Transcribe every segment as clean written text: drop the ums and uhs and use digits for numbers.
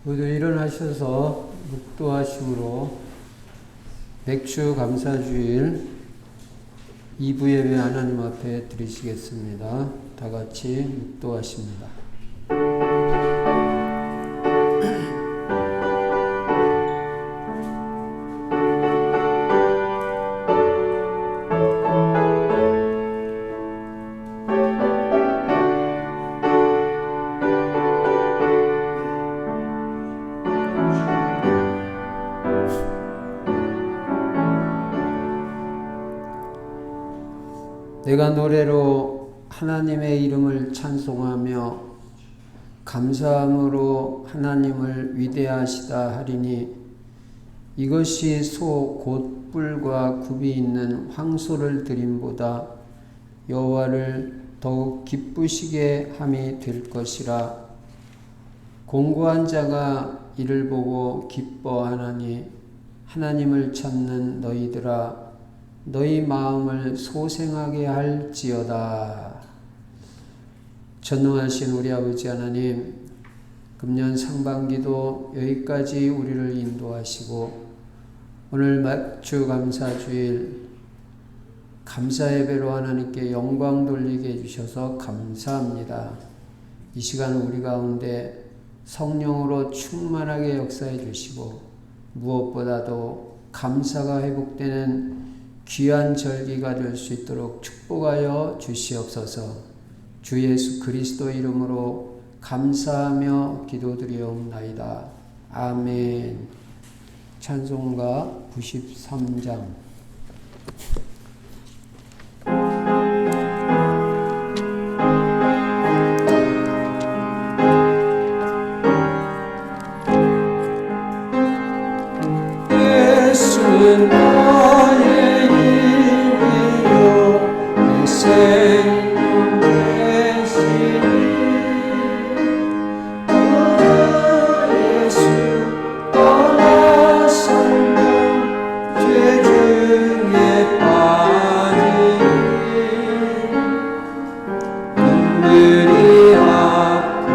모두 일어나셔서 묵도하심으로 맥주 감사주일 2부 예배 하나님 앞에 드리시겠습니다. 다 같이 묵도하십니다. 내가 노래로 하나님의 이름을 찬송하며 감사함으로 하나님을 위대하시다 하리니 이것이 소 곧 뿔과 굽이 있는 황소를 드림보다 여호와를 더욱 기쁘시게 함이 될 것이라. 공고한 자가 이를 보고 기뻐하나니 하나님을 찾는 너희들아 너희 마음을 소생하게 할지어다. 전능하신 우리 아버지 하나님, 금년 상반기도 여기까지 우리를 인도하시고 오늘 맥주 감사주일 감사 예배로 하나님께 영광 돌리게 해주셔서 감사합니다. 이 시간 우리 가운데 성령으로 충만하게 역사해 주시고 무엇보다도 감사가 회복되는 귀한 절기가 될 수 있도록 축복하여 주시옵소서. 주 예수 그리스도 이름으로 감사하며 기도드리옵나이다. 아멘. 찬송가 93장. 예수는 나의 힘이요 생명 되시니 예수 떠나서면 죄 중에 빠지니 눈물이 앞을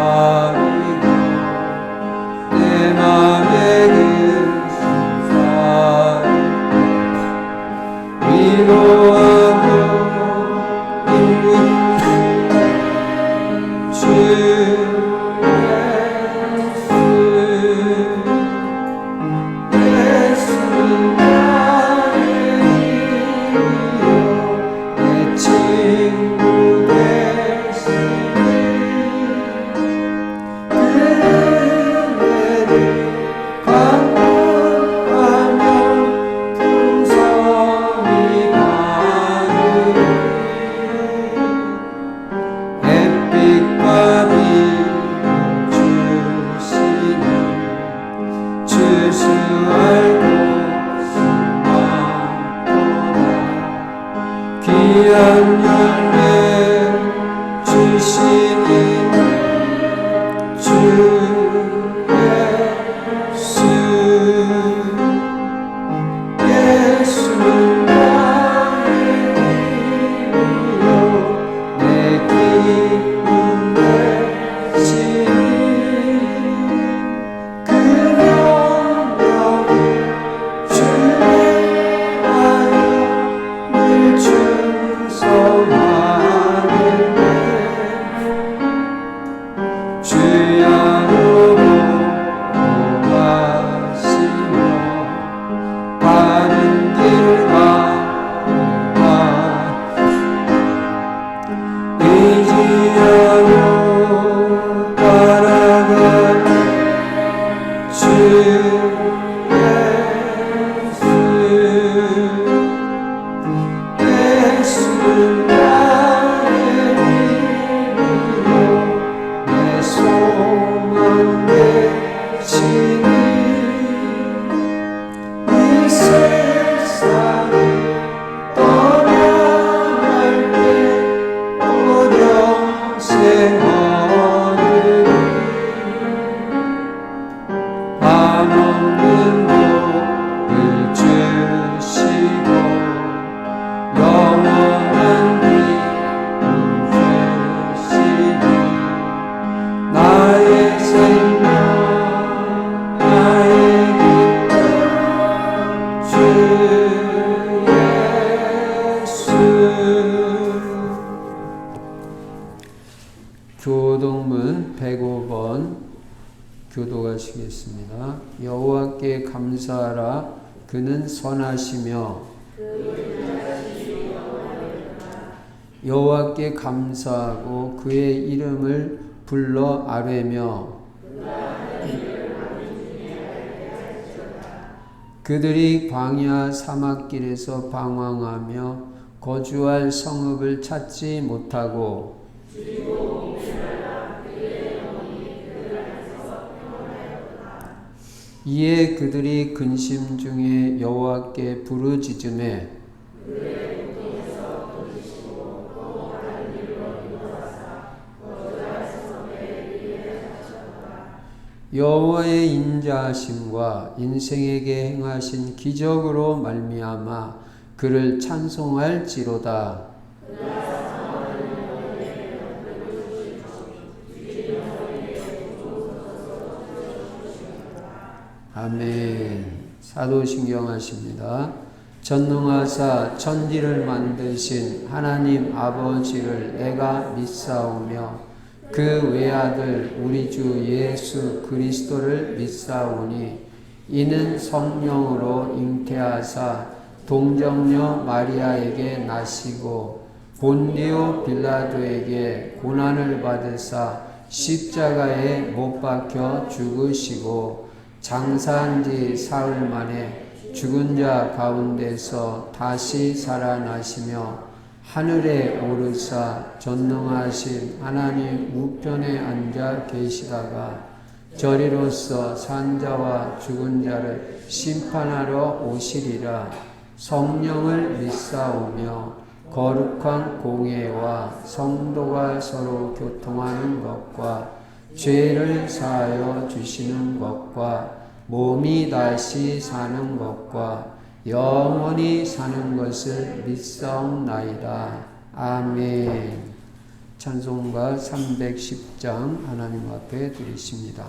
가리고 내 맘에 위로하며 인문 주 예수 나의 힘이요 내 친구 되시니 그네를 강구하며 풍성히 햇빛과 비추시는 주수 알고 많도다. 귀한 열매 주시니 주 예수는 나의 힘이요 내 기쁨 되시니 그 명령을 주행하여 늘 충성하리네. 주여 5번 교독하시겠습니다. 여호와께 감사하라. 그는 선하시며 여호와께 감사하고 그의 이름을 불러 아뢰며 그들이 광야 사막길에서 방황하며 거주할 성읍을 찾지 못하고 이에 그들이 근심 중에 여호와께 부르짖음에 여호와의 인자하심과 인생에게 행하신 기적으로 말미암아 그를 찬송할지로다. 아멘. 사도신경 하십니다. 전능하사 천지를 만드신 하나님 아버지를 내가 믿사오며 그 외아들 우리 주 예수 그리스도를 믿사오니 이는 성령으로 잉태하사 동정녀 마리아에게 나시고 본디오 빌라도에게 고난을 받으사 십자가에 못 박혀 죽으시고 장사한 지 사흘 만에 죽은 자 가운데서 다시 살아나시며 하늘에 오르사 전능하신 하나님 우편에 앉아 계시다가 저리로서 산자와 죽은 자를 심판하러 오시리라. 성령을 믿사오며 거룩한 공예와 성도가 서로 교통하는 것과 죄를 사하여 주시는 것과 몸이 다시 사는 것과 영원히 사는 것을 믿사옵나이다. 아멘. 찬송가 310장 하나님 앞에 드리십니다.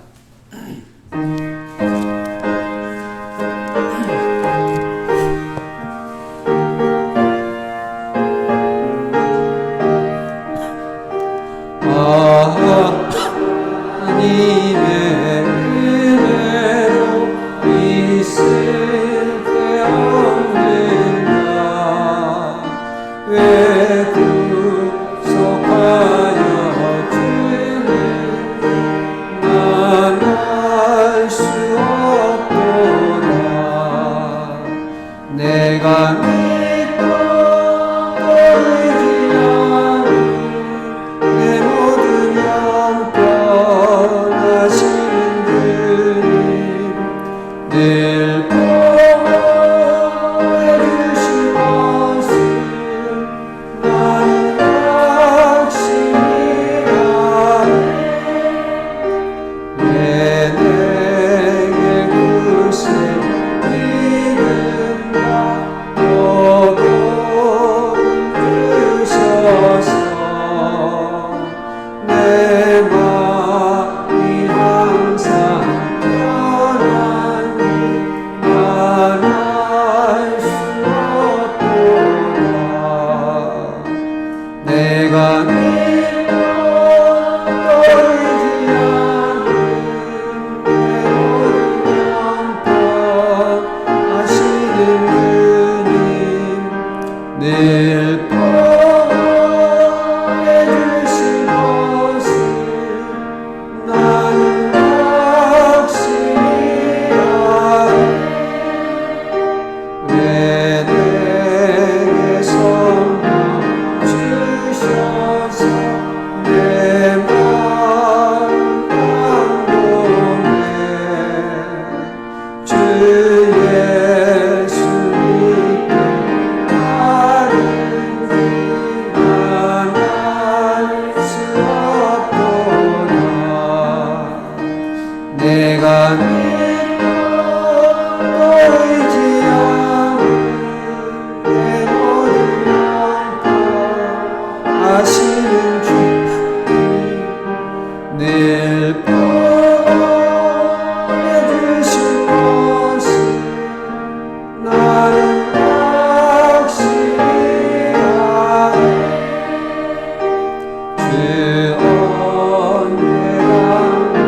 그 언제나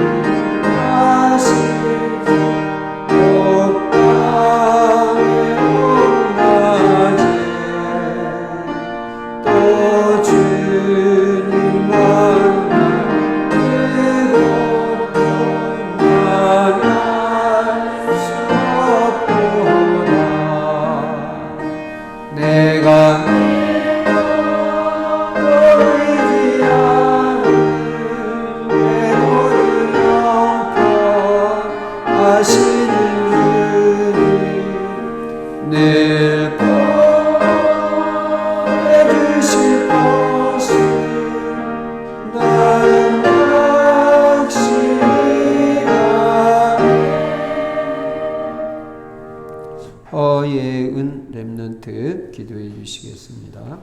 렘넌트 기도해 주시겠습니다.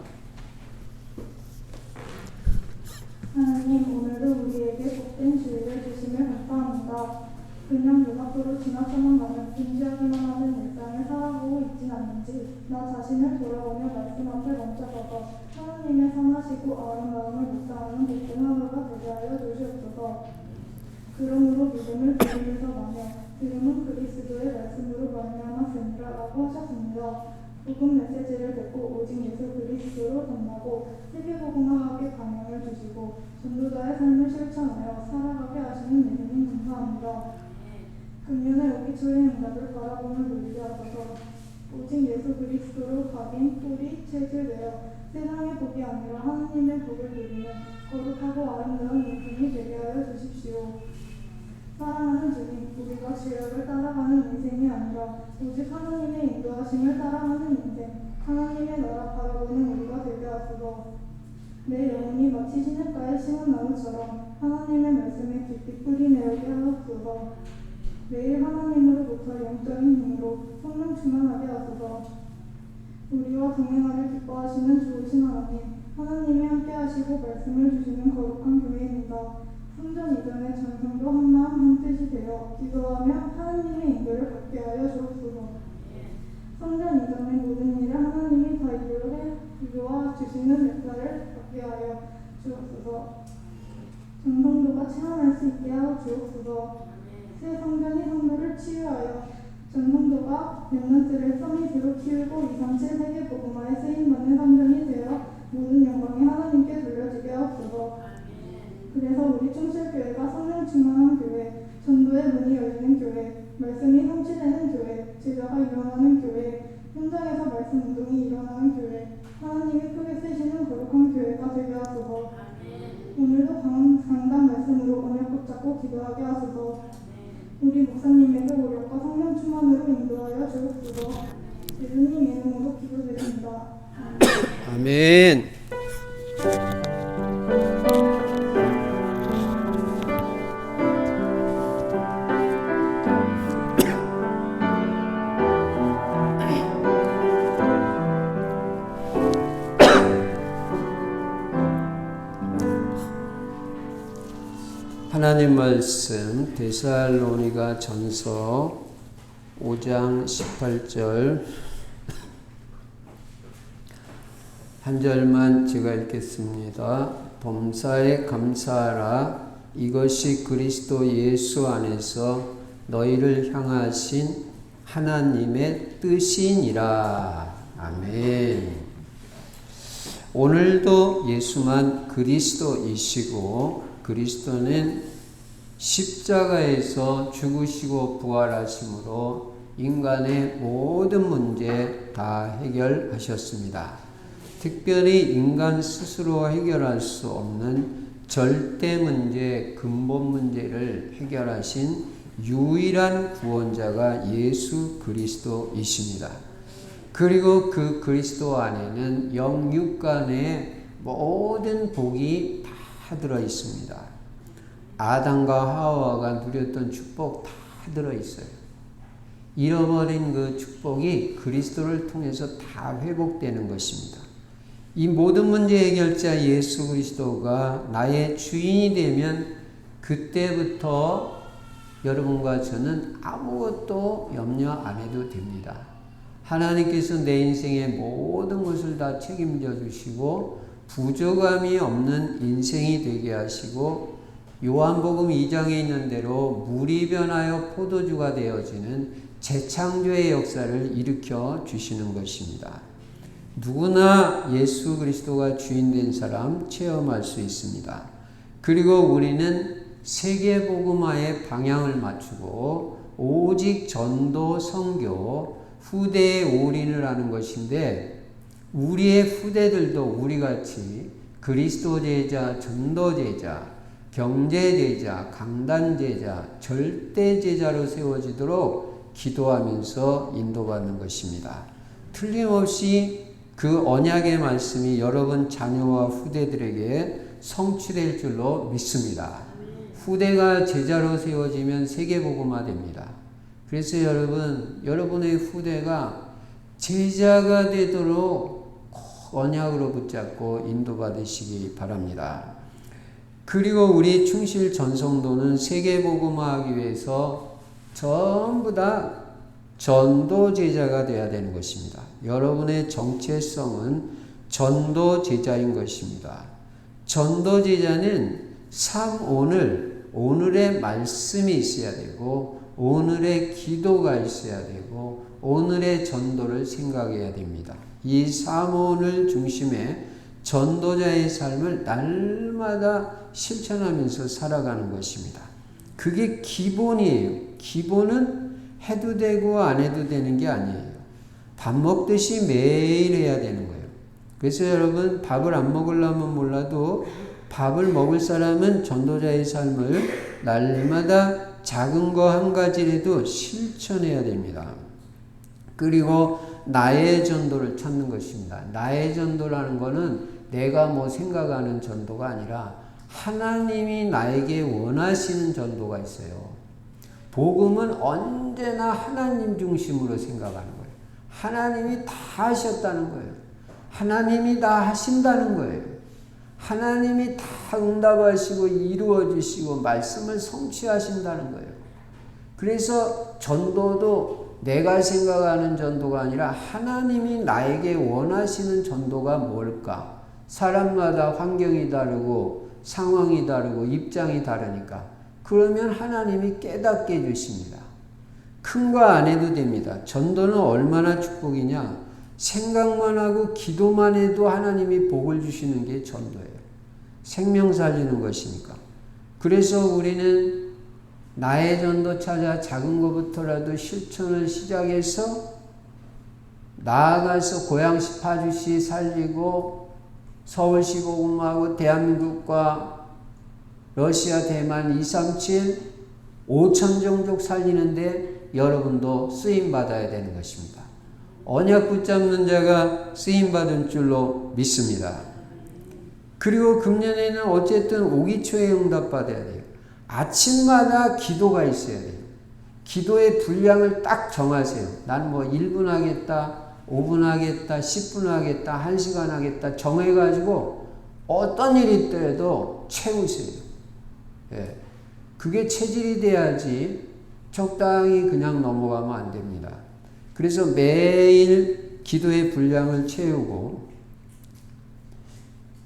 하나님, 오늘도 우리에게 복된 주일을 주심을 감사합니다. 그냥 눈 앞으로 지나쳐만 가는 진지하기만 하는 일상을 살아가고 있진 않는지 나 자신을 돌아보며 말씀 앞에 멈춰서서 하나님의 선하시고 아름다움을 묵상하는 복된 하루가 되게 하여 주시옵소서. 그러므로 믿음을 들으면서 나며 들음은 그리스도의 말씀으로 말미암았으니라 라고 하셨습니다. 복음 메시지를 듣고 오직 예수 그리스도로 전하고 세계복음화하게 방향을 주시고 전도자의 삶을 실천하여 살아가게 하시는 예수님 감사합니다. 금년에 오기 초의 응답을 바라보는 우리가 하셔서 오직 예수 그리스도로 각인, 뿌리, 체질되어 세상의 복이 아니라 하나님의 복을 누리는 거룩하고 아름다운 인생이 되게 하여 주십시오. 사랑하는 주님, 우리가 죄악을 따라가는 인생이 아니라 오직 하나님의 인도하심을 따라가는 인생, 하나님의 나라 바라보는 우리가 되게 하소서. 내 영혼이 마치 시냇가에 심은 나무처럼 하나님의 말씀에 깊이 뿌리 내리게 하옵소서. 매일 하나님으로부터 영적인 힘으로 성령 충만하게 하소서. 우리와 동행하를 기뻐하시는 좋으신 하나님, 하나님이 함께 하시고 말씀을 주시는 거룩한 교회입니다. 성전 이전에 전성도 한마음 한뜻이 되어 기도하며 하나님의 인도를 받게 하여 주옵소서. 성전 이전의 모든 일에 하나님이 다 이루어 주시는 역사를 받게 하여 주옵소서. 전성도가 체험할 수 있게 하여 주옵소서. 새 성전이 성도를 치유하여 전성도가 렘넌트를 서밋으로 키우고 237 세계 복음화에 쓰임받는 성전이 되어 모든 영광이 하나님께 돌려지게 하옵소서. 그래서 우리 충실교회가 성령 충만한 교회, 전도의 문이 열리는 교회, 말씀이 성취되는 교회, 제자가 일어나는 교회, 현장에서 말씀 운동이 일어나는 교회, 하나님이 크게 쓰시는 거룩한 교회가 되게 하소서. 오늘도 강단 말씀으로 언약 붙잡고 기도하게 하소서. 우리 목사님에게 오력과 성령 충만으로 인도하여 주옵소서. 예수님 이름으로 기도드립니다. 아멘. 하나님 말씀 데살로니가 전서 5장 18절 한 절만 제가 읽겠습니다. 범사에 감사하라. 이것이 그리스도 예수 안에서 너희를 향하신 하나님의 뜻이니라. 아멘. 오늘도 예수만 그리스도이시고 그리스도는 십자가에서 죽으시고 부활하심으로 인간의 모든 문제 다 해결하셨습니다. 특별히 인간 스스로 해결할 수 없는 절대 문제, 근본 문제를 해결하신 유일한 구원자가 예수 그리스도이십니다. 그리고 그 그리스도 안에는 영육간의 모든 복이 다 들어 있습니다. 아담과 하와가 누렸던 축복 다 들어 있어요. 잃어버린 그 축복이 그리스도를 통해서 다 회복되는 것입니다. 이 모든 문제 해결자 예수 그리스도가 나의 주인이 되면 그때부터 여러분과 저는 아무것도 염려 안 해도 됩니다. 하나님께서 내 인생의 모든 것을 다 책임져 주시고 부족함이 없는 인생이 되게 하시고 요한복음 2장에 있는 대로 물이 변하여 포도주가 되어지는 재창조의 역사를 일으켜 주시는 것입니다. 누구나 예수 그리스도가 주인된 사람 체험할 수 있습니다. 그리고 우리는 세계복음화의 방향을 맞추고 오직 전도, 선교, 후대에 올인을 하는 것인데 우리의 후대들도 우리같이 그리스도 제자, 전도 제자, 경제 제자, 강단 제자, 절대 제자로 세워지도록 기도하면서 인도받는 것입니다. 틀림없이 그 언약의 말씀이 여러분 자녀와 후대들에게 성취될 줄로 믿습니다. 후대가 제자로 세워지면 세계복음화 됩니다. 그래서 여러분의 후대가 제자가 되도록 꼭 언약으로 붙잡고 인도받으시기 바랍니다. 그리고 우리 충실 전성도는 세계복음화하기 위해서 전부 다 전도 제자가 되어야 되는 것입니다. 여러분의 정체성은 전도 제자인 것입니다. 전도 제자는 오늘의 말씀이 있어야 되고, 오늘의 기도가 있어야 되고, 오늘의 전도를 생각해야 됩니다. 이 3오늘 중심에 전도자의 삶을 날마다 실천하면서 살아가는 것입니다. 그게 기본이에요. 기본은 해도 되고 안 해도 되는 게 아니에요. 밥 먹듯이 매일 해야 되는 거예요. 그래서 여러분, 밥을 안 먹으려면 몰라도 밥을 먹을 사람은 전도자의 삶을 날마다 작은 거 한 가지라도 실천해야 됩니다. 그리고 나의 전도를 찾는 것입니다. 나의 전도라는 것은 내가 뭐 생각하는 전도가 아니라 하나님이 나에게 원하시는 전도가 있어요. 복음은 언제나 하나님 중심으로 생각하는 거예요. 하나님이 다 하셨다는 거예요. 하나님이 다 하신다는 거예요. 하나님이 다 응답하시고 이루어주시고 말씀을 성취하신다는 거예요. 그래서 전도도 내가 생각하는 전도가 아니라 하나님이 나에게 원하시는 전도가 뭘까? 사람마다 환경이 다르고 상황이 다르고 입장이 다르니까 그러면 하나님이 깨닫게 해주십니다. 큰 거 안 해도 됩니다. 전도는 얼마나 축복이냐? 생각만 하고 기도만 해도 하나님이 복을 주시는 게 전도예요. 생명 살리는 것이니까. 그래서 우리는 나의 전도 찾아 작은 것부터라도 실천을 시작해서 나아가서 고양시 파주시 살리고 서울시 복음하고 대한민국과 러시아 대만 237 5천 종족 살리는데 여러분도 쓰임받아야 되는 것입니다. 언약 붙잡는 자가 쓰임받은 줄로 믿습니다. 그리고 금년에는 어쨌든 오기초에 응답받아야 돼요. 아침마다 기도가 있어야 돼요. 기도의 분량을 딱 정하세요. 난 뭐 1분 하겠다, 5분 하겠다, 10분 하겠다, 1시간 하겠다 정해가지고 어떤 일이 있더라도 채우세요. 예. 그게 체질이 돼야지 적당히 그냥 넘어가면 안 됩니다. 그래서 매일 기도의 분량을 채우고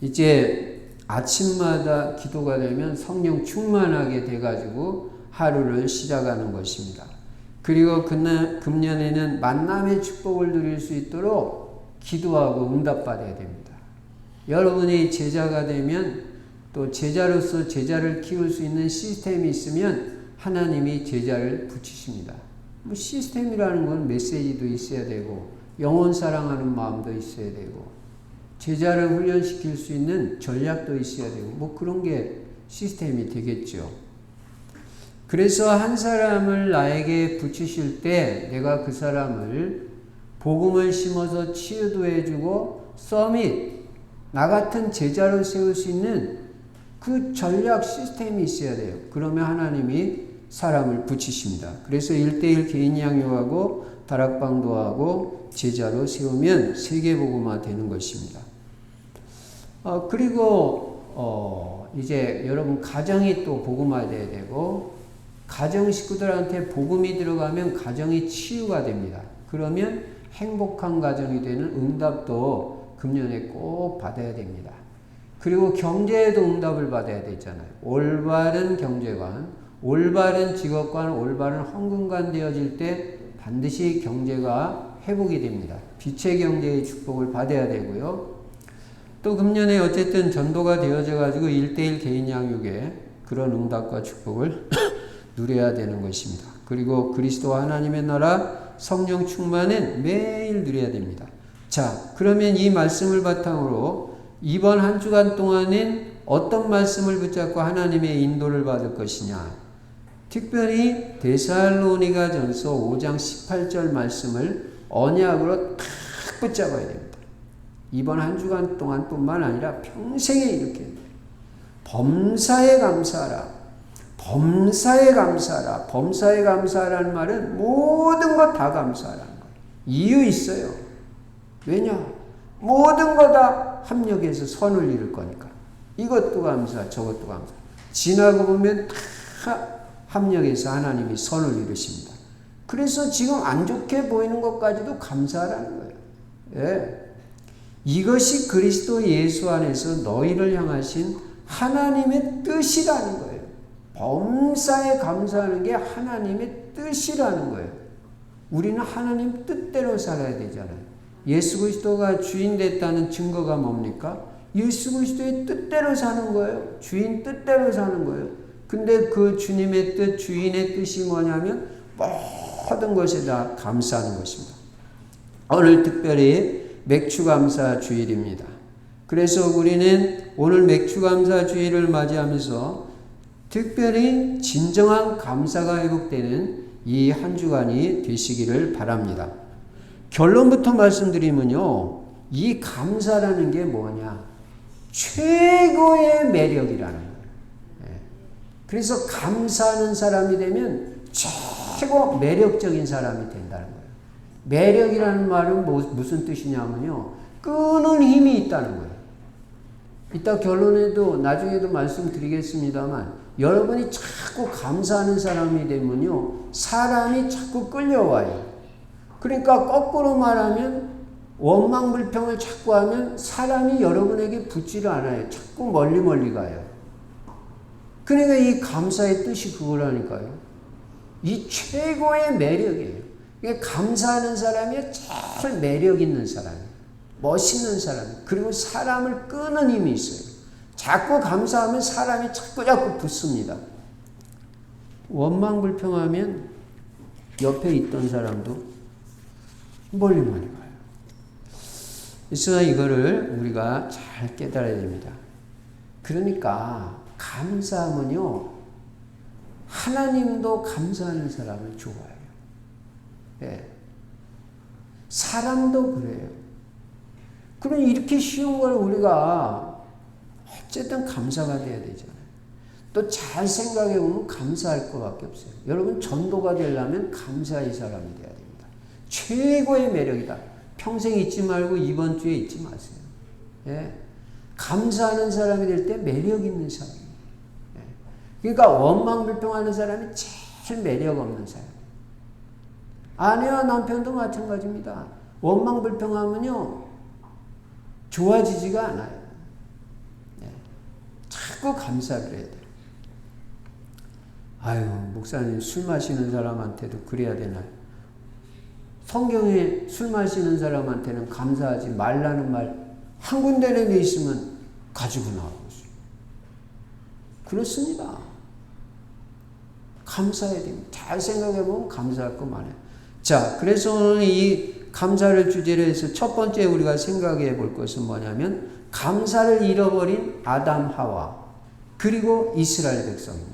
이제 아침마다 기도가 되면 성령 충만하게 돼가지고 하루를 시작하는 것입니다. 그리고 금년에는 만남의 축복을 누릴 수 있도록 기도하고 응답받아야 됩니다. 여러분이 제자가 되면 또 제자로서 제자를 키울 수 있는 시스템이 있으면 하나님이 제자를 붙이십니다. 뭐 시스템이라는 건 메시지도 있어야 되고 영혼 사랑하는 마음도 있어야 되고 제자를 훈련시킬 수 있는 전략도 있어야 되고 뭐 그런 게 시스템이 되겠죠. 그래서 한 사람을 나에게 붙이실 때 내가 그 사람을 복음을 심어서 치유도 해주고 서밋 나 같은 제자로 세울 수 있는 그 전략 시스템이 있어야 돼요. 그러면 하나님이 사람을 붙이십니다. 그래서 1:1 개인 양육하고 다락방도 하고 제자로 세우면 세계복음화 되는 것입니다. 그리고 이제 여러분 가정이 또 복음화돼야 되고 가정 식구들한테 복음이 들어가면 가정이 치유가 됩니다. 그러면 행복한 가정이 되는 응답도 금년에 꼭 받아야 됩니다. 그리고 경제에도 응답을 받아야 되잖아요. 올바른 경제관, 올바른 직업관, 올바른 헌금관 되어질 때 반드시 경제가 회복이 됩니다. 빛의 경제의 축복을 받아야 되고요. 또 금년에 어쨌든 전도가 되어져 가지고 1:1 개인 양육에 그런 응답과 축복을 누려야 되는 것입니다. 그리고 그리스도 하나님의 나라 성령 충만은 매일 누려야 됩니다. 자, 그러면 이 말씀을 바탕으로 이번 한 주간 동안은 어떤 말씀을 붙잡고 하나님의 인도를 받을 것이냐? 특별히 데살로니가전서 5장 18절 말씀을 언약으로 탁 붙잡아야 됩니다. 이번 한 주간 동안 뿐만 아니라 평생에 이렇게 범사에 감사하라. 범사에 감사하라. 범사에 감사하라는 말은 모든 것 다 감사하라는 거예요. 이유 있어요. 왜냐? 모든 거 다 합력해서 선을 이룰 거니까. 이것도 감사, 저것도 감사. 지나고 보면 다 합력해서 하나님이 선을 이루십니다. 그래서 지금 안 좋게 보이는 것까지도 감사하라는 거예요. 예. 이것이 그리스도 예수 안에서 너희를 향하신 하나님의 뜻이라는 거예요. 범사에 감사하는 게 하나님의 뜻이라는 거예요. 우리는 하나님 뜻대로 살아야 되잖아요. 예수 그리스도가 주인 됐다는 증거가 뭡니까? 예수 그리스도의 뜻대로 사는 거예요. 주인 뜻대로 사는 거예요. 근데 그 주님의 뜻, 주인의 뜻이 뭐냐면 모든 것에 다 감사하는 것입니다. 오늘 특별히 맥주감사 주일입니다. 그래서 우리는 오늘 맥주감사 주일을 맞이하면서 특별히 진정한 감사가 회복되는 이 한 주간이 되시기를 바랍니다. 결론부터 말씀드리면요, 이 감사라는 게 뭐냐? 최고의 매력이라는 거예요. 그래서 감사하는 사람이 되면 최고 매력적인 사람이 된다는 거예요. 매력이라는 말은 무슨 뜻이냐면요, 끄는 힘이 있다는 거예요. 이따 결론에도 나중에도 말씀드리겠습니다만, 여러분이 자꾸 감사하는 사람이 되면요, 사람이 자꾸 끌려와요. 그러니까 거꾸로 말하면 원망불평을 자꾸 하면 사람이 여러분에게 붙지를 않아요. 자꾸 멀리 가요. 그러니까 이 감사의 뜻이 그거라니까요. 이 최고의 매력이에요. 그러니까 감사하는 사람이 제일 매력 있는 사람이에요. 멋있는 사람이에요. 그리고 사람을 끄는 힘이 있어요. 자꾸 감사하면 사람이 자꾸 붙습니다. 원망불평하면 옆에 있던 사람도 멀리 가요. 그래서 이거를 우리가 잘 깨달아야 됩니다. 그러니까 감사하면요, 하나님도 감사하는 사람을 좋아해요. 예. 사람도 그래요. 그럼 이렇게 쉬운 걸 우리가 어쨌든 감사가 돼야 되잖아요. 또 잘 생각해 보면 감사할 것밖에 없어요. 여러분 전도가 되려면 감사의 사람이 돼야 됩니다. 최고의 매력이다. 평생 잊지 말고 이번 주에 잊지 마세요. 예. 감사하는 사람이 될 때 매력 있는 사람이에요. 예. 그러니까 원망불평하는 사람이 제일 매력 없는 사람이에요. 아내와 남편도 마찬가지입니다. 원망불평하면요, 좋아지지가 않아요. 예. 자꾸 감사를 해야 돼요. 아유, 목사님 술 마시는 사람한테도 그래야 되나요? 성경에 술 마시는 사람한테는 감사하지 말라는 말 한 군데 내에 있으면 가지고 나오고 있어요. 그렇습니다. 감사해야 됩니다. 잘 생각해보면 감사할 거 많아요. 자, 그래서 오늘 이 감사를 주제로 해서 첫 번째 우리가 생각해 볼 것은 뭐냐면 감사를 잃어버린 아담 하와 그리고 이스라엘 백성입니다.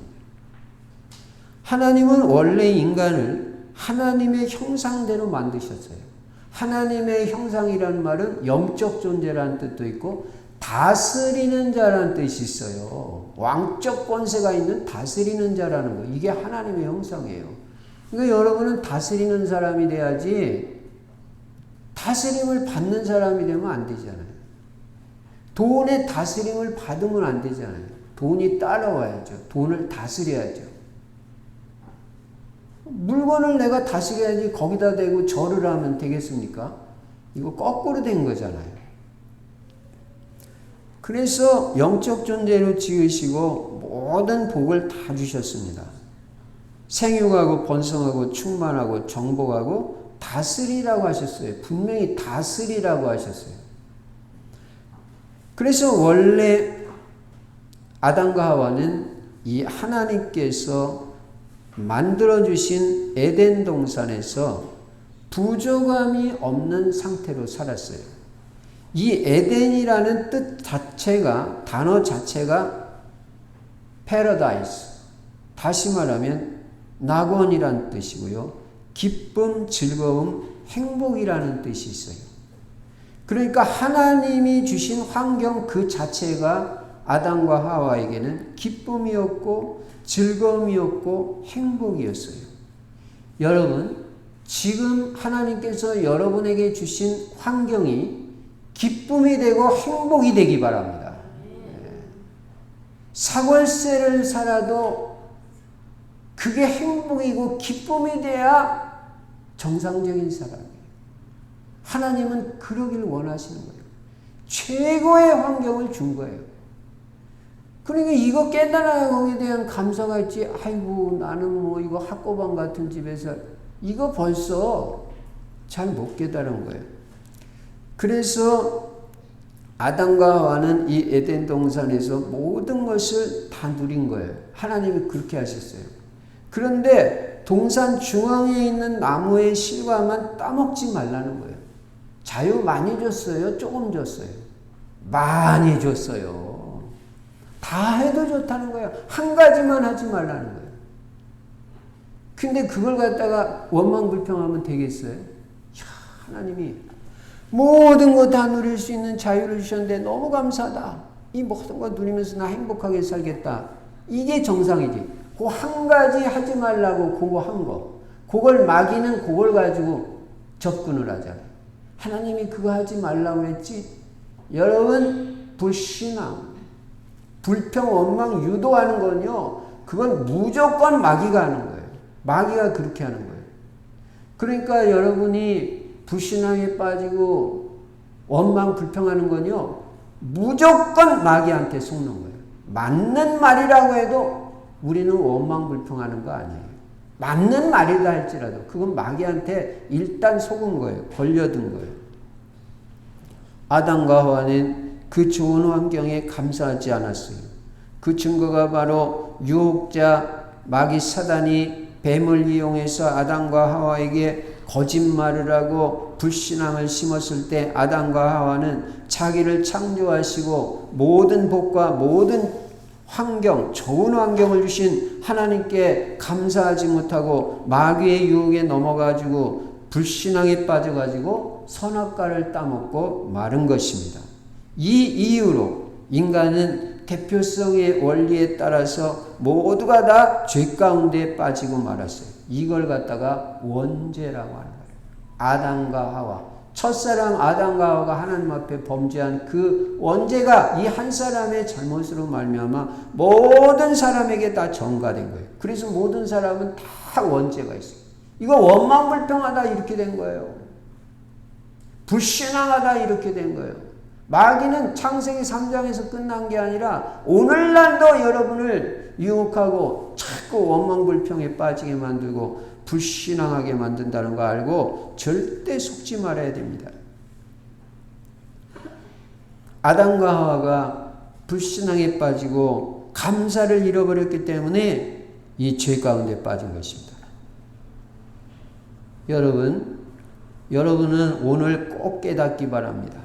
하나님은 원래 인간을 하나님의 형상대로 만드셨어요. 하나님의 형상이라는 말은 영적 존재라는 뜻도 있고 다스리는 자라는 뜻이 있어요. 왕적 권세가 있는 다스리는 자라는 거. 이게 하나님의 형상이에요. 그러니까 여러분은 다스리는 사람이 돼야지 다스림을 받는 사람이 되면 안 되잖아요. 돈의 다스림을 받으면 안 되잖아요. 돈이 따라와야죠. 돈을 다스려야죠. 물건을 내가 다스려야지 거기다 대고 절을 하면 되겠습니까? 이거 거꾸로 된 거잖아요. 그래서 영적 존재로 지으시고 모든 복을 다 주셨습니다. 생육하고 번성하고 충만하고 정복하고 다스리라고 하셨어요. 분명히 다스리라고 하셨어요. 그래서 원래 아담과 하와는 이 하나님께서 만들어주신 에덴 동산에서 부족함이 없는 상태로 살았어요. 이 에덴이라는 뜻 자체가, 단어 자체가 패러다이스, 다시 말하면 낙원이라는 뜻이고요. 기쁨, 즐거움, 행복이라는 뜻이 있어요. 그러니까 하나님이 주신 환경 그 자체가 아담과 하와에게는 기쁨이었고 즐거움이었고 행복이었어요. 여러분, 지금 하나님께서 여러분에게 주신 환경이 기쁨이 되고 행복이 되기 바랍니다. 사골세를 살아도 그게 행복이고 기쁨이 돼야 정상적인 사람이에요. 하나님은 그러길 원하시는 거예요. 최고의 환경을 준 거예요. 그러니까 이거 깨달아야 거기에 대한 감사가 있지. 아이고 나는 뭐 이거 학고방 같은 집에서 이거 벌써 잘 못 깨달은 거예요. 그래서 아담과 하와는 이 에덴 동산에서 모든 것을 다 누린 거예요. 하나님이 그렇게 하셨어요. 그런데 동산 중앙에 있는 나무의 실과만 따먹지 말라는 거예요. 자유 많이 줬어요? 조금 줬어요? 많이 줬어요. 다 해도 좋다는 거예요. 한 가지만 하지 말라는 거예요. 근데 그걸 갖다가 원망불평하면 되겠어요? 하나님이 모든 거 다 누릴 수 있는 자유를 주셨는데 너무 감사하다. 이 모든 거 누리면서 나 행복하게 살겠다. 이게 정상이지. 그 한 가지 하지 말라고 그거 한 거. 그걸 막이는 그걸 가지고 접근을 하잖아요. 하나님이 그거 하지 말라고 했지. 여러분 불신앙, 불평, 원망 유도하는 건요. 그건 무조건 마귀가 하는 거예요. 마귀가 그렇게 하는 거예요. 그러니까 여러분이 불신앙에 빠지고 원망 불평하는 건요. 무조건 마귀한테 속는 거예요. 맞는 말이라고 해도 우리는 원망 불평하는 거 아니에요. 맞는 말이다 할지라도 그건 마귀한테 일단 속은 거예요. 걸려든 거예요. 아담과 하와는 그 좋은 환경에 감사하지 않았어요. 그 증거가 바로 유혹자 마귀 사단이 뱀을 이용해서 아담과 하와에게 거짓말을 하고 불신앙을 심었을 때 아담과 하와는 자기를 창조하시고 모든 복과 모든 환경, 좋은 환경을 주신 하나님께 감사하지 못하고 마귀의 유혹에 넘어가지고 불신앙에 빠져가지고 선악과를 따먹고 마른 것입니다. 이 이유로 인간은 대표성의 원리에 따라서 모두가 다 죄 가운데 빠지고 말았어요. 이걸 갖다가 원죄라고 하는 거예요. 아담과 하와, 첫사랑 아담과 하와가 하나님 앞에 범죄한 그 원죄가 이 한 사람의 잘못으로 말미암아 모든 사람에게 다 전가된 거예요. 그래서 모든 사람은 다 원죄가 있어요. 이거 원망불평하다 이렇게 된 거예요. 불신앙하다 이렇게 된 거예요. 마귀는 창세기 3장에서 끝난 게 아니라 오늘날도 여러분을 유혹하고 자꾸 원망불평에 빠지게 만들고 불신앙하게 만든다는 거 알고 절대 속지 말아야 됩니다. 아담과 하와가 불신앙에 빠지고 감사를 잃어버렸기 때문에 이 죄 가운데 빠진 것입니다. 여러분은 오늘 꼭 깨닫기 바랍니다.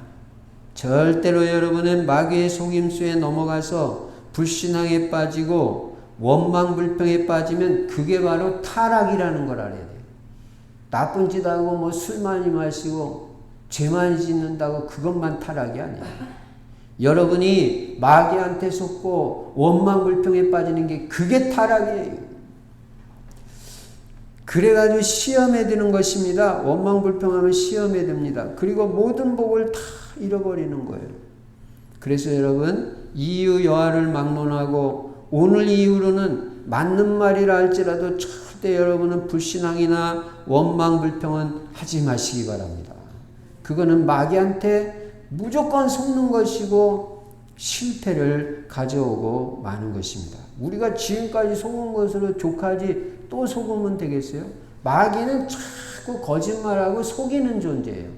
절대로 여러분은 마귀의 속임수에 넘어가서 불신앙에 빠지고 원망불평에 빠지면 그게 바로 타락이라는 걸 알아야 돼요. 나쁜 짓 하고 뭐 술 많이 마시고 죄 많이 짓는다고 그것만 타락이 아니에요. 여러분이 마귀한테 속고 원망불평에 빠지는 게 그게 타락이에요. 그래가지고 시험에 드는 것입니다. 원망불평하면 시험에 듭니다. 그리고 모든 복을 다 잃어버리는 거예요. 그래서 여러분 이유 여하를 막론하고 오늘 이후로는 맞는 말이라 할지라도 절대 여러분은 불신앙이나 원망불평은 하지 마시기 바랍니다. 그거는 마귀한테 무조건 속는 것이고 실패를 가져오고 마는 것입니다. 우리가 지금까지 속은 것으로 족하지 또 속으면 되겠어요? 마귀는 자꾸 거짓말하고 속이는 존재예요.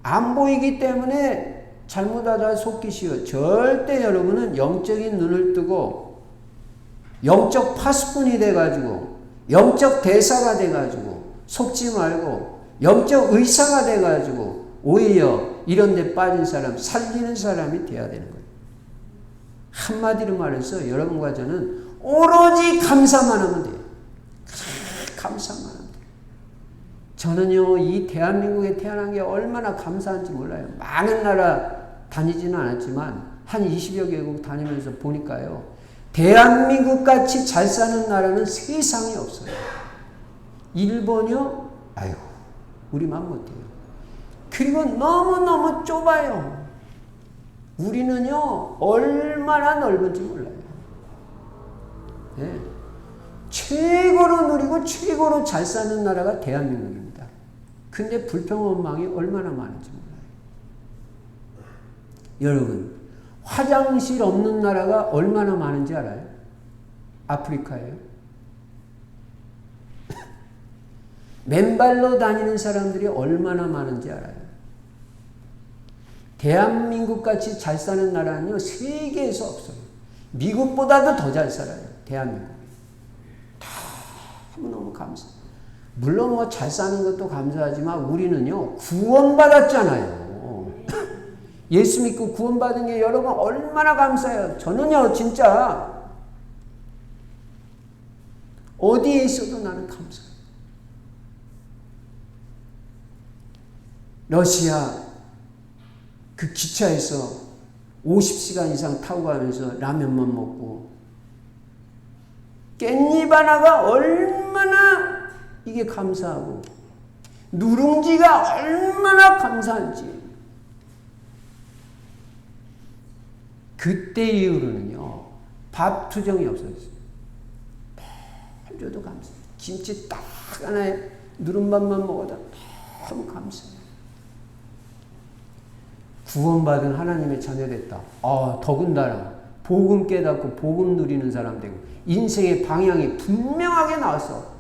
안 보이기 때문에 잘못하다 속기 쉬워요. 절대 여러분은 영적인 눈을 뜨고 영적 파수꾼이 돼가지고 영적 대사가 돼가지고 속지 말고 영적 의사가 돼가지고 오히려 이런 데 빠진 사람, 살리는 사람이 돼야 되는 거예요. 한마디로 말해서 여러분과 저는 오로지 감사만 하면 돼요. 감사만 하면 돼요. 저는요, 이 대한민국에 태어난 게 얼마나 감사한지 몰라요. 많은 나라 다니지는 않았지만 한 20여 개국 다니면서 보니까요. 대한민국 같이 잘 사는 나라는 세상에 없어요. 일본이요? 아이고, 우리만 못해요. 그리고 너무너무 좁아요. 우리는요, 얼마나 넓은지 몰라요. 네. 최고로 누리고 최고로 잘 사는 나라가 대한민국입니다. 근데 불평원망이 얼마나 많은지 몰라요. 여러분, 화장실 없는 나라가 얼마나 많은지 알아요? 아프리카예요. 맨발로 다니는 사람들이 얼마나 많은지 알아요? 대한민국 같이 잘 사는 나라는요, 세계에서 없어요. 미국보다도 더 잘 살아요. 대한민국이. 너무 감사. 물론 뭐 잘 사는 것도 감사하지만 우리는요, 구원받았잖아요. 예수 믿고 구원받은 게 여러분 얼마나 감사해요. 저는요, 진짜 어디에 있어도 나는 감사해요. 러시아 그 기차에서 50시간 이상 타고 가면서 라면만 먹고 깻잎 하나가 얼마나 이게 감사하고 누룽지가 얼마나 감사한지 그때 이후로는요 밥 투정이 없어졌어요. 뭘 줘도 감사해요. 김치 딱 하나에 누른밥만 먹어도 너무 감사해요. 구원받은 하나님의 자녀됐다. 더군다나 복음 깨닫고 복음 누리는 사람 되고 인생의 방향이 분명하게 나왔어.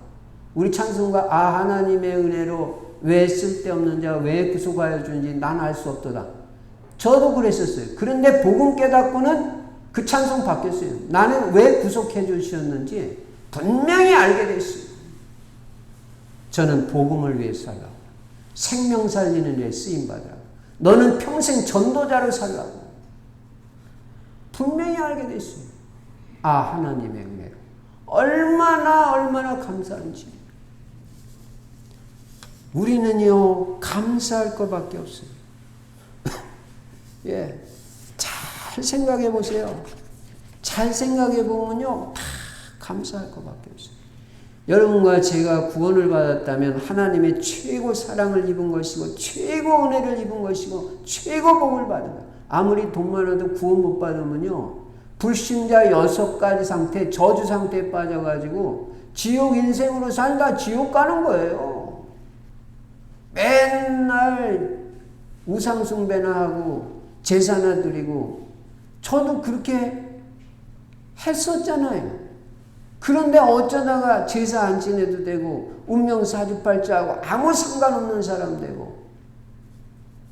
우리 찬송가 하나님의 은혜로 왜 쓸데없는 자가 왜 구속하여 주는지 난 알 수 없도다. 저도 그랬었어요. 그런데 복음 깨닫고는 그 찬송 바뀌었어요. 나는 왜 구속해 주셨는지 분명히 알게 됐어요. 저는 복음을 위해 살라고. 생명 살리는 일에 쓰임받으라고. 너는 평생 전도자로 살라고. 분명히 알게 됐어요. 하나님의 은혜로. 얼마나 감사한지. 우리는요, 감사할 것밖에 없어요. 예. 잘 생각해 보세요. 잘 생각해 보면요, 다 감사할 것밖에 없어요. 여러분과 제가 구원을 받았다면 하나님의 최고 사랑을 입은 것이고 최고 은혜를 입은 것이고 최고 복을 받은 거예요. 아무리 돈 많아도 구원 못 받으면요, 불신자 6가지 상태, 저주 상태에 빠져가지고 지옥 인생으로 살다 지옥 가는 거예요. 맨날 우상숭배나 하고 제사나 드리고 저도 그렇게 했었잖아요. 그런데 어쩌다가 제사 안 지내도 되고 운명 사주팔자하고 아무 상관없는 사람 되고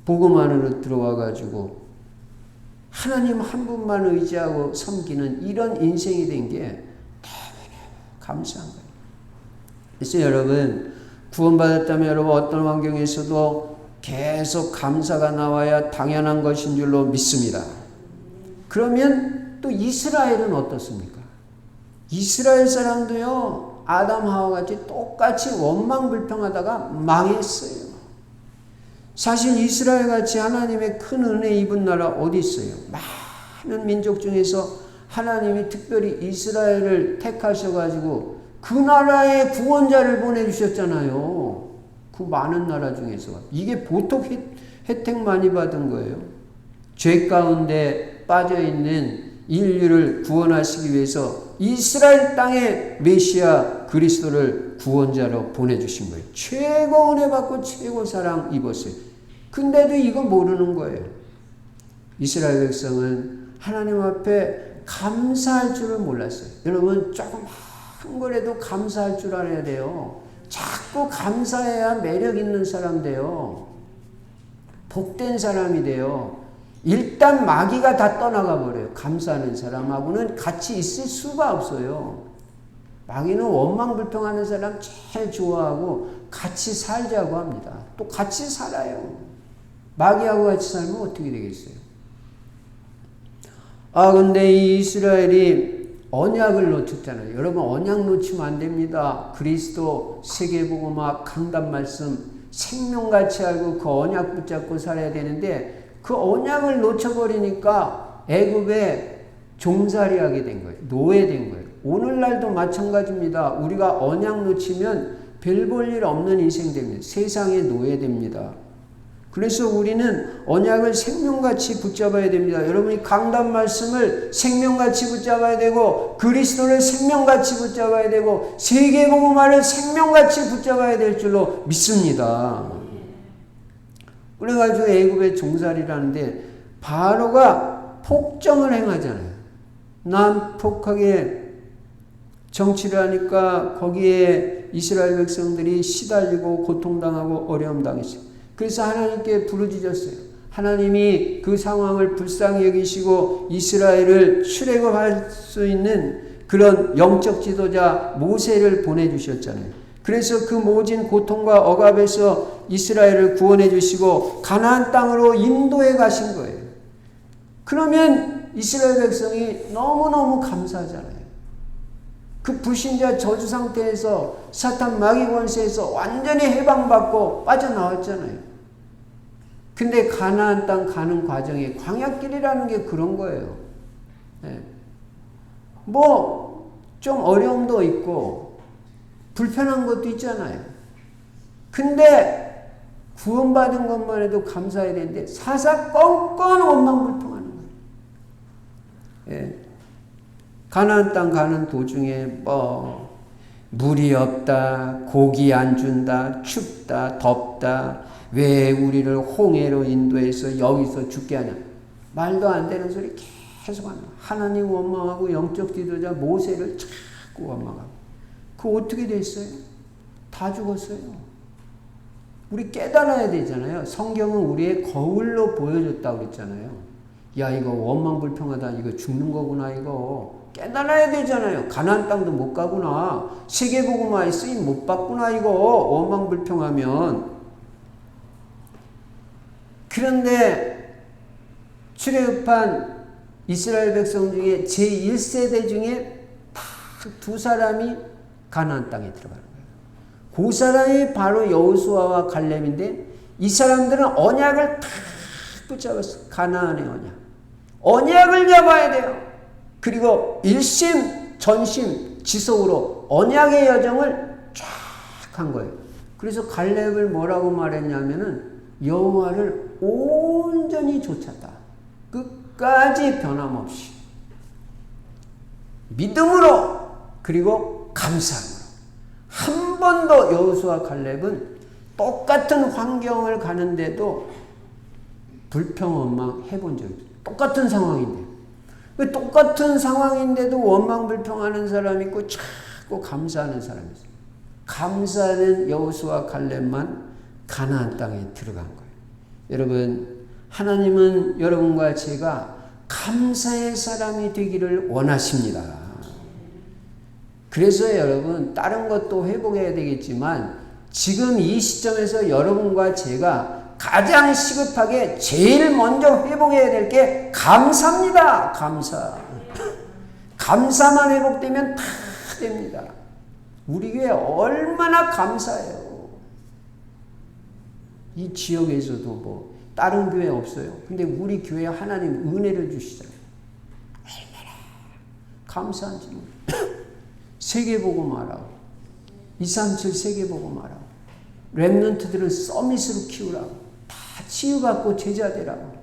복음 안으로 들어와 가지고 하나님 한 분만 의지하고 섬기는 이런 인생이 된 게 감사한 거예요. 그래서 여러분 구원받았다면 여러분 어떤 환경에서도 계속 감사가 나와야 당연한 것인 줄로 믿습니다. 그러면 또 이스라엘은 어떻습니까? 이스라엘 사람도요, 아담 하와 같이 똑같이 원망불평하다가 망했어요. 사실 이스라엘 같이 하나님의 큰 은혜 입은 나라 어디 있어요? 많은 민족 중에서 하나님이 특별히 이스라엘을 택하셔가지고 그 나라에 구원자를 보내주셨잖아요. 그 많은 나라 중에서. 이게 보통 혜택 많이 받은 거예요. 죄 가운데 빠져있는 인류를 구원하시기 위해서 이스라엘 땅에 메시아 그리스도를 구원자로 보내주신 거예요. 최고 은혜 받고 최고 사랑 입었어요. 근데도 이거 모르는 거예요. 이스라엘 백성은 하나님 앞에 감사할 줄을 몰랐어요. 여러분 조금 한 거라도 감사할 줄 알아야 돼요. 자꾸 감사해야 매력 있는 사람 돼요. 복된 사람이 돼요. 일단 마귀가 다 떠나가 버려요. 감사하는 사람하고는 같이 있을 수가 없어요. 마귀는 원망불평하는 사람 제일 좋아하고 같이 살자고 합니다. 또 같이 살아요. 마귀하고 같이 살면 어떻게 되겠어요? 근데 이 이스라엘이 언약을 놓쳤잖아요. 여러분 언약 놓치면 안 됩니다. 그리스도 세계복음화 강단 말씀 생명같이 알고 그 언약 붙잡고 살아야 되는데 그 언약을 놓쳐버리니까 애굽에 종살이하게 된 거예요. 노예된 거예요. 오늘날도 마찬가지입니다. 우리가 언약 놓치면 별 볼 일 없는 인생 됩니다. 세상에 노예됩니다. 그래서 우리는 언약을 생명같이 붙잡아야 됩니다. 여러분이 강단 말씀을 생명같이 붙잡아야 되고 그리스도를 생명같이 붙잡아야 되고 세계복음화를 생명같이 붙잡아야 될 줄로 믿습니다. 그래가지고 애굽의 종살이를 하는데 바로가 폭정을 행하잖아요. 난폭하게 정치를 하니까 거기에 이스라엘 백성들이 시달리고 고통당하고 어려움 당했어요. 그래서 하나님께 부르짖었어요. 하나님이 그 상황을 불쌍히 여기시고 이스라엘을 출애굽할 수 있는 그런 영적 지도자 모세를 보내주셨잖아요. 그래서 그 모진 고통과 억압에서 이스라엘을 구원해 주시고 가나안 땅으로 인도해 가신 거예요. 그러면 이스라엘 백성이 너무너무 감사하잖아요. 그 불신자 저주 상태에서 사탄 마귀 권세에서 완전히 해방받고 빠져나왔잖아요. 근데 가나안 땅 가는 과정에 광야길이라는 게 그런 거예요. 네. 뭐 좀 어려움도 있고 불편한 것도 있잖아요. 근데 구원받은 것만 해도 감사해야 되는데 사사건건 원망불평하는 거예요. 네. 가나안 땅 가는 도중에 뭐 물이 없다, 고기 안 준다, 춥다, 덥다, 왜 우리를 홍해로 인도해서 여기서 죽게 하냐. 말도 안 되는 소리 계속 하는 거야. 하나님 원망하고 영적 지도자 모세를 자꾸 원망하고. 그거 어떻게 됐어요? 다 죽었어요. 우리 깨달아야 되잖아요. 성경은 우리의 거울로 보여줬다고 그랬잖아요. 야, 이거 원망불평하다, 이거 죽는 거구나, 이거. 깨달아야 되잖아요. 가나안 땅도 못 가구나. 세계복음화에 쓰임 못 받구나, 이거. 원망불평하면. 그런데 출애굽한 이스라엘 백성 중에 제1세대 중에 딱 두 사람이 가나안 땅에 들어가는 거예요. 그 사람이 바로 여호수아와 갈렙인데 이 사람들은 언약을 탁 붙잡았어. 가나안의 언약. 언약을 잡아야 돼요. 그리고 일심 전심 지속으로 언약의 여정을 쫙 한 거예요. 그래서 갈렙을 뭐라고 말했냐면은 여호와를 온전히 좇았다. 끝까지 변함없이 믿음으로 그리고 감사함으로. 한 번도 여호수아 갈렙은 똑같은 환경을 가는데도 불평 원망 해본 적이 없어요. 똑같은 상황인데. 똑같은 상황인데도 원망 불평하는 사람이 있고 자꾸 감사하는 사람이 있어요. 감사하는 여호수아 갈렙만 가나안 땅에 들어간 거예요. 여러분, 하나님은 여러분과 제가 감사의 사람이 되기를 원하십니다. 그래서 여러분, 다른 것도 회복해야 되겠지만 지금 이 시점에서 여러분과 제가 가장 시급하게 제일 먼저 회복해야 될 게 감사입니다. 감사. 감사만 회복되면 다 됩니다. 우리 교회 얼마나 감사해요. 이 지역에서도 뭐 다른 교회 없어요. 근데 우리 교회 하나님 은혜를 주시잖아요. 얼마나 감사한지 모르겠어요. 세계복음화라고. 237 세계복음화라고. 렘넌트들을 서밋으로 키우라고. 다 치유받고 제자되라고.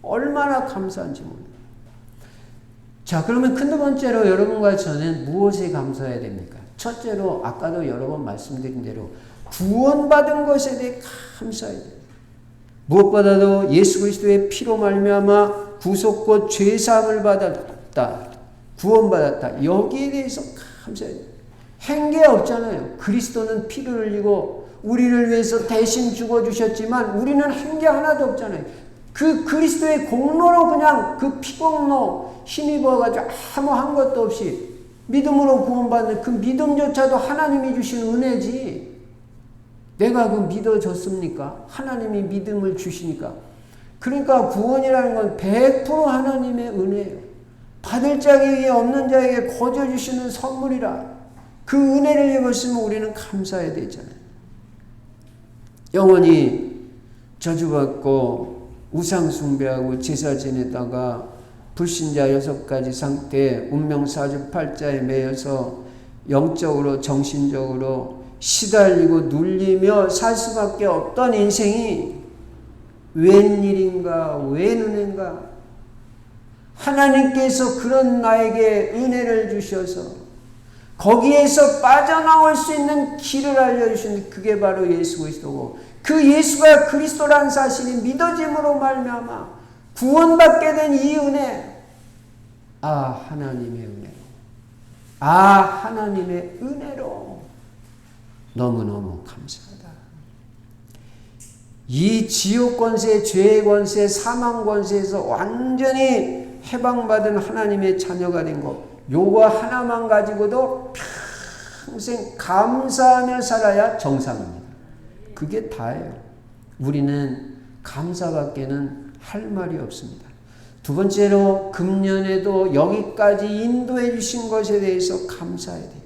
얼마나 감사한지 모르겠어요. 자, 그러면 큰 두 번째로 여러분과 저는 무엇에 감사해야 됩니까? 첫째로 아까도 여러 번 말씀드린 대로 구원받은 것에 대해 감사해야 돼요. 무엇보다도 예수 그리스도의 피로 말미암아 구속과 죄사함을 받았다. 구원받았다. 여기에 대해서 감사해야 돼요. 행계 없잖아요. 그리스도는 피를 흘리고 우리를 위해서 대신 죽어주셨지만 우리는 행계 하나도 없잖아요. 그 그리스도의 공로로 그냥 그 피공로 힘입어가지고 아무 한 것도 없이 믿음으로 구원받는 그 믿음조차도 하나님이 주신 은혜지. 내가 그 믿어졌습니까? 하나님이 믿음을 주시니까. 그러니까 구원이라는 건 100% 하나님의 은혜예요. 받을 자에게 없는 자에게 거저 주시는 선물이라. 그 은혜를 입었으면 우리는 감사해야 되잖아요. 영원히 저주받고 우상 숭배하고 제사 지내다가 불신자 6가지 상태 운명 사주팔자에 매여서 영적으로 정신적으로 시달리고 눌리며 살 수밖에 없던 인생이 웬일인가 웬은혜인가. 하나님께서 그런 나에게 은혜를 주셔서 거기에서 빠져나올 수 있는 길을 알려주신 그게 바로 예수 그리스도고, 그 예수가 그리스도라는 사실이 믿어짐으로 말미암아 구원받게 된 이 은혜, 하나님의 은혜로, 하나님의 은혜로 너무너무 감사하다. 이 지옥 권세, 죄의 권세, 사망 권세에서 완전히 해방받은 하나님의 자녀가 된 것, 요거 하나만 가지고도 평생 감사하며 살아야 정상입니다. 그게 다예요. 우리는 감사밖에는 할 말이 없습니다. 두 번째로, 금년에도 여기까지 인도해 주신 것에 대해서 감사해야 돼요.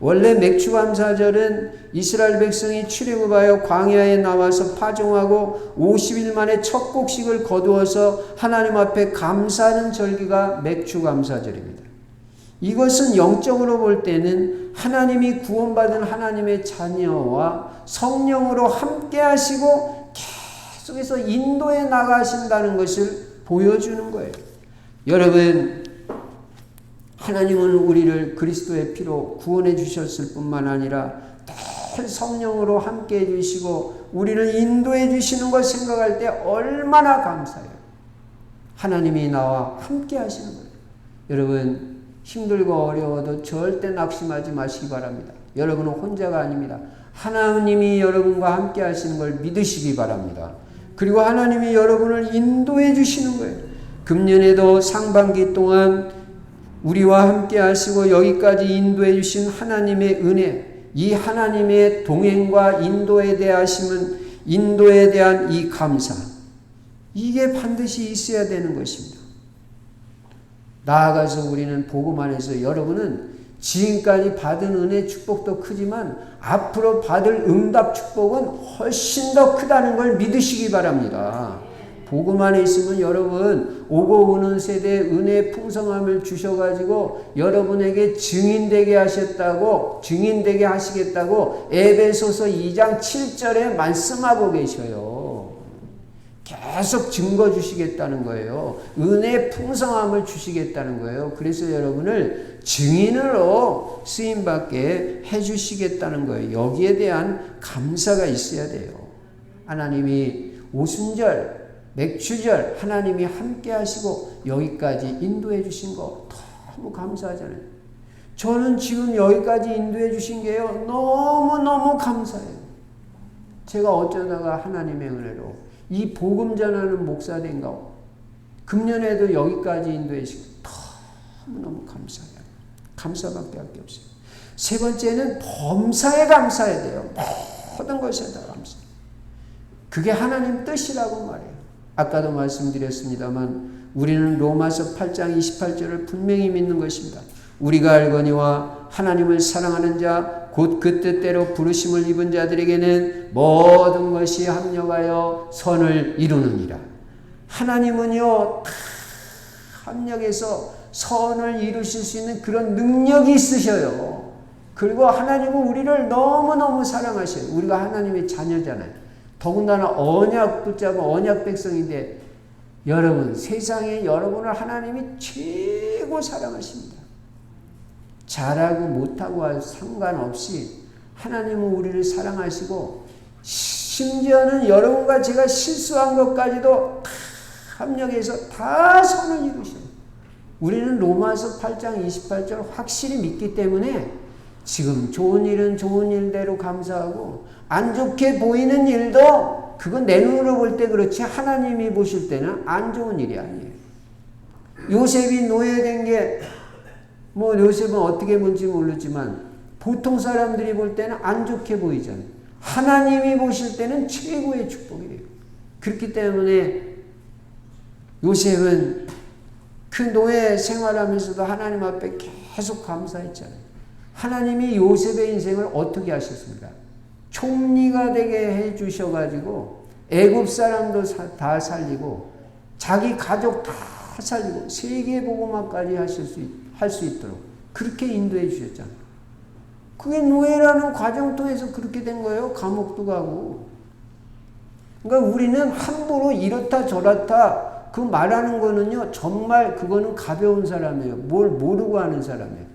원래 맥추감사절은 이스라엘 백성이 출애굽하여 광야에 나와서 파종하고 50일 만에 첫 곡식을 거두어서 하나님 앞에 감사하는 절기가 맥추감사절입니다. 이것은 영적으로 볼 때는 하나님이 구원받은 하나님의 자녀와 성령으로 함께 하시고 계속해서 인도해 나가신다는 것을 보여주는 거예요. 여러분, 하나님은 우리를 그리스도의 피로 구원해 주셨을 뿐만 아니라 늘 성령으로 함께 해 주시고 우리를 인도해 주시는 것 생각할 때 얼마나 감사해요. 하나님이 나와 함께 하시는 거예요. 여러분, 힘들고 어려워도 절대 낙심하지 마시기 바랍니다. 여러분은 혼자가 아닙니다. 하나님이 여러분과 함께 하시는 걸 믿으시기 바랍니다. 그리고 하나님이 여러분을 인도해 주시는 거예요. 금년에도 상반기 동안 우리와 함께 하시고 여기까지 인도해 주신 하나님의 은혜, 이 하나님의 동행과 인도에 대한 이 감사, 이게 반드시 있어야 되는 것입니다. 나아가서 우리는 복음 안에서, 여러분은 지금까지 받은 은혜 축복도 크지만 앞으로 받을 응답 축복은 훨씬 더 크다는 걸 믿으시기 바랍니다. 복음 안에 있으면 여러분, 오고 오는 세대에 은혜의 풍성함을 주셔가지고 여러분에게 증인되게 하시겠다고 에베소서 2장 7절에 말씀하고 계셔요. 계속 증거 주시겠다는 거예요. 은혜의 풍성함을 주시겠다는 거예요. 그래서 여러분을 증인으로 쓰임받게 해주시겠다는 거예요. 여기에 대한 감사가 있어야 돼요. 하나님이 오순절, 맥추절 하나님이 함께 하시고 여기까지 인도해 주신 거 너무 감사하잖아요. 저는 지금 여기까지 인도해 주신 게요, 너무너무 감사해요. 제가 어쩌다가 하나님의 은혜로 이 복음 전하는 목사 된 거, 금년에도 여기까지 인도해 주시고 너무너무 감사해요. 감사밖에 할 게 없어요. 세 번째는 범사에 감사해야 돼요. 모든 것에 다 감사. 그게 하나님 뜻이라고 말해요. 아까도 말씀드렸습니다만 우리는 로마서 8장 28절을 분명히 믿는 것입니다. 우리가 알거니와 하나님을 사랑하는 자 곧 그 뜻대로 부르심을 입은 자들에게는 모든 것이 합력하여 선을 이루느니라. 하나님은요, 다 합력해서 선을 이루실 수 있는 그런 능력이 있으셔요. 그리고 하나님은 우리를 너무너무 사랑하셔요. 우리가 하나님의 자녀잖아요. 더군다나 언약 붙잡은 언약 백성인데, 여러분, 세상에 여러분을 하나님이 최고 사랑하십니다. 잘하고 못하고 상관없이 하나님은 우리를 사랑하시고, 심지어는 여러분과 제가 실수한 것까지도 다 합력해서 다 선을 이루셔요. 우리는 로마서 8장 28절 확실히 믿기 때문에 지금 좋은 일은 좋은 일대로 감사하고, 안 좋게 보이는 일도 그건 내 눈으로 볼 때 그렇지 하나님이 보실 때는 안 좋은 일이 아니에요. 요셉이 노예된 게 요셉은 어떻게 본지 모르지만 보통 사람들이 볼 때는 안 좋게 보이잖아요. 하나님이 보실 때는 최고의 축복이래요. 그렇기 때문에 요셉은 그 노예 생활하면서도 하나님 앞에 계속 감사했잖아요. 하나님이 요셉의 인생을 어떻게 하셨습니까? 총리가 되게 해주셔가지고 애굽 사람도 다 살리고 자기 가족 다 살리고 세계 복음화까지 할 수 있도록 그렇게 인도해 주셨잖아요. 그게 노예라는 과정 통해서 그렇게 된 거예요. 감옥도 가고. 그러니까 우리는 함부로 이렇다 저렇다 그 말하는 거는요, 정말 그거는 가벼운 사람이에요. 뭘 모르고 하는 사람이에요.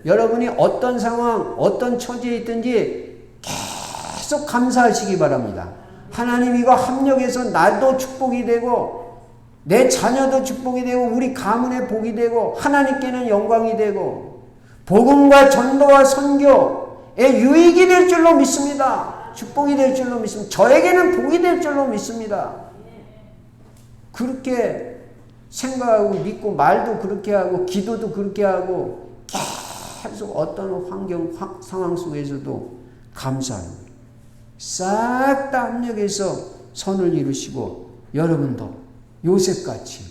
여러분이 어떤 상황, 어떤 처지에 있든지 계속 감사하시기 바랍니다. 하나님 이거 합력해서 나도 축복이 되고 내 자녀도 축복이 되고 우리 가문에 복이 되고 하나님께는 영광이 되고 복음과 전도와 선교에 유익이 될 줄로 믿습니다. 축복이 될 줄로 믿습니다. 저에게는 복이 될 줄로 믿습니다. 그렇게 생각하고 믿고 말도 그렇게 하고 기도도 그렇게 하고 계속 어떤 환경, 상황 속에서도 감사합니다. 싹 다 합력해서 선을 이루시고 여러분도 요셉같이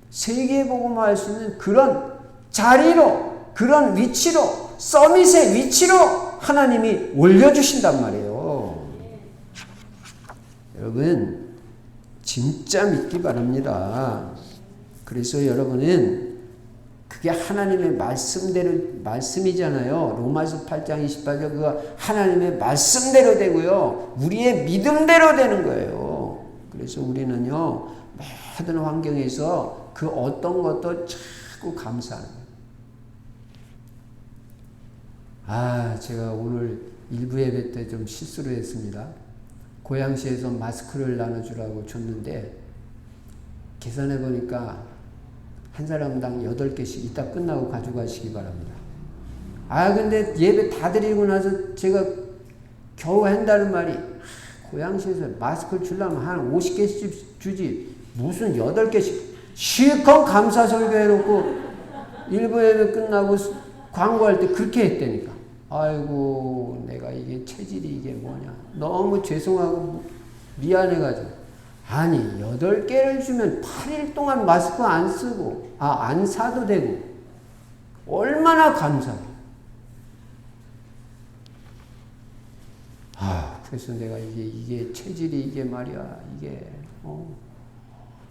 세계에 복음화할 수 있는 그런 자리로 그런 위치로 서밋의 위치로 하나님이 올려주신단 말이에요. 여러분 진짜 믿기 바랍니다. 그래서 여러분은 그게 하나님의 말씀이잖아요. 로마서 8장 28절 그거 하나님의 말씀대로 되고요. 우리의 믿음대로 되는 거예요. 그래서 우리는요. 모든 환경에서 그 어떤 것도 자꾸 감사하는 거예요. 제가 오늘 일부 예배 때 좀 실수를 했습니다. 고양시에서 마스크를 나눠주라고 줬는데 계산해 보니까 한 사람당 8개씩 이따 끝나고 가져가시기 바랍니다. 근데 예배 다 드리고 나서 제가 겨우 한다는 말이 고양시에서 마스크를 주려면 한 50개씩 주지 무슨 8개씩 실컷 감사 설교해놓고 일부 예배 끝나고 광고할 때 그렇게 했다니까. 아이고 내가 이게 체질이 이게 뭐냐 너무 죄송하고 미안해가지고 아니 8개를 주면 8일 동안 마스크 안 쓰고 안 사도 되고 얼마나 감사해. 그래서 내가 이게 체질이 이게 말이야 이게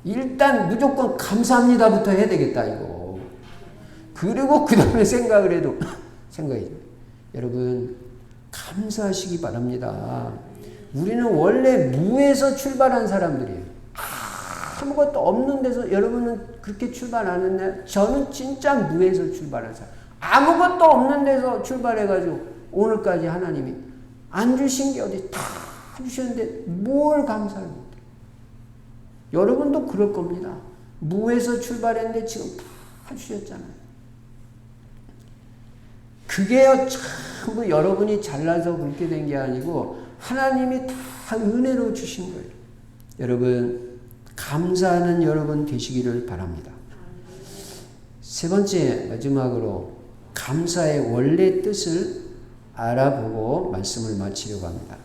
일단 무조건 감사합니다부터 해야 되겠다 이거. 그리고 그 다음에 생각을 해도 생각이 여러분 감사하시기 바랍니다. 우리는 원래 무에서 출발한 사람들이에요. 아무것도 없는 데서 여러분은 그렇게 출발 안 했나요? 저는 진짜 무에서 출발한 사람. 아무것도 없는 데서 출발해가지고 오늘까지 하나님이 안 주신 게 어디 다 주셨는데 뭘 감사를 못해요. 여러분도 그럴 겁니다. 무에서 출발했는데 지금 다 주셨잖아요. 그게요 전부 여러분이 잘나서 그렇게 된 게 아니고 하나님이 다 은혜로 주신 거예요. 여러분 감사하는 여러분 되시기를 바랍니다. 세 번째 마지막으로 감사의 원래 뜻을 알아보고 말씀을 마치려고 합니다.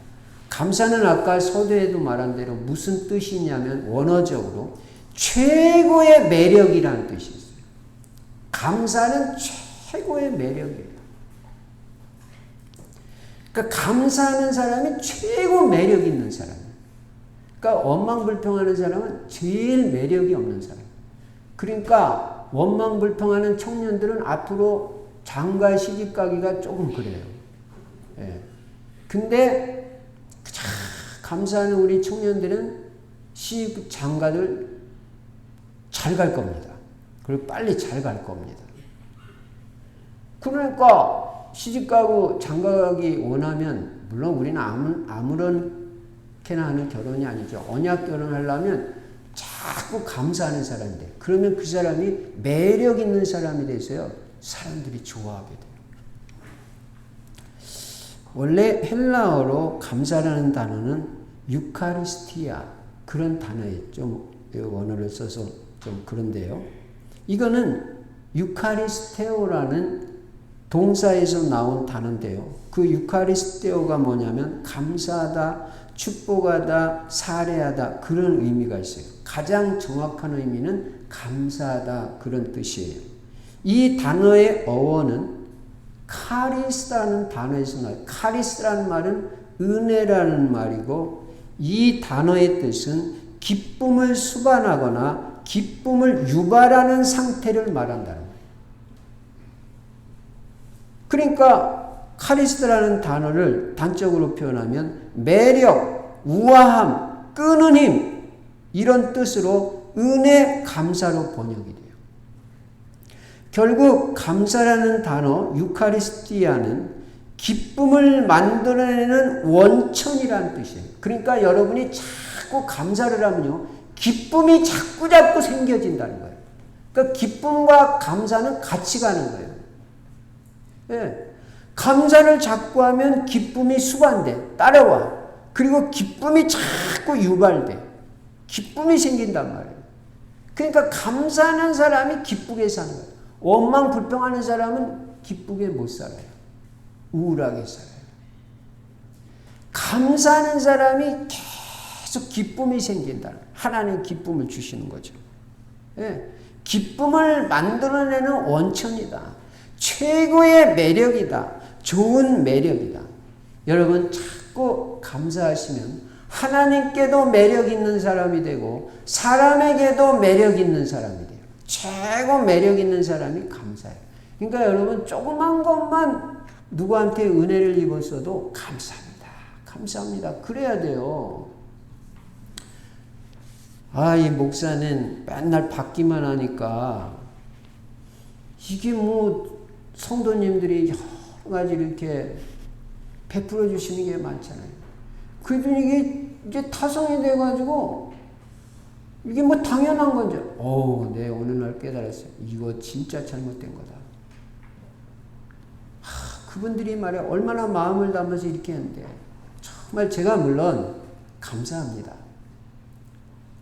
감사는 아까 서두에도 말한 대로 무슨 뜻이냐면 원어적으로 최고의 매력이라는 뜻이 있어요. 감사는 최고의 매력이에요. 그러니까 감사하는 사람이 최고 매력 있는 사람이에요. 그러니까 원망불평하는 사람은 제일 매력이 없는 사람. 그러니까 원망불평하는 청년들은 앞으로 장가 시집 가기가 조금 그래요. 근데 감사하는 우리 청년들은 시집 장가들 잘 갈 겁니다. 그리고 빨리 잘 갈 겁니다. 그러니까 시집가고 장가가기 원하면 물론 우리는 아무렇게나 하는 결혼이 아니죠. 언약 결혼하려면 자꾸 감사하는 사람이 돼. 그러면 그 사람이 매력 있는 사람이 돼서요. 사람들이 좋아하게 돼요. 원래 헬라어로 감사라는 단어는 유카리스티아 그런 단어에 좀 원어를 써서 좀 그런데요. 이거는 유카리스테오라는 동사에서 나온 단어인데요. 그 유카리스테오가 뭐냐면 감사하다, 축복하다, 사례하다 그런 의미가 있어요. 가장 정확한 의미는 감사하다 그런 뜻이에요. 이 단어의 어원은 카리스라는 단어에서 나와요. 카리스라는 말은 은혜라는 말이고 이 단어의 뜻은 기쁨을 수반하거나 기쁨을 유발하는 상태를 말한다는 거예요. 그러니까 카리스라는 단어를 단적으로 표현하면 매력, 우아함, 끄는 힘 이런 뜻으로 은혜, 감사로 번역이 돼요. 결국 감사라는 단어 유카리스티아는 기쁨을 만들어내는 원천이라는 뜻이에요. 그러니까 여러분이 자꾸 감사를 하면요, 기쁨이 자꾸 생겨진다는 거예요. 그러니까 기쁨과 감사는 같이 가는 거예요. 예. 감사를 자꾸 하면 기쁨이 수반돼, 따라와. 그리고 기쁨이 자꾸 유발돼. 기쁨이 생긴단 말이에요. 그러니까 감사하는 사람이 기쁘게 사는 거예요. 원망 불평하는 사람은 기쁘게 못 살아요. 우울하게 살아요. 감사하는 사람이 계속 기쁨이 생긴다. 하나님 기쁨을 주시는 거죠. 예. 기쁨을 만들어내는 원천이다. 최고의 매력이다. 좋은 매력이다. 여러분 자꾸 감사하시면 하나님께도 매력 있는 사람이 되고 사람에게도 매력 있는 사람이 돼요. 최고 매력 있는 사람이 감사해요. 그러니까 여러분 조그만 것만 누구한테 은혜를 입었어도 감사합니다. 감사합니다. 그래야 돼요. 이 목사는 맨날 받기만 하니까 이게 뭐 성도님들이 여러 가지 이렇게 베풀어 주시는 게 많잖아요. 그래도 이게 이제 타성이 돼가지고 이게 뭐 당연한 건지. 네, 어느 날 깨달았어요. 이거 진짜 잘못된 거다. 그분들이 말이야 얼마나 마음을 담아서 이렇게 했는데 정말 제가 물론 감사합니다.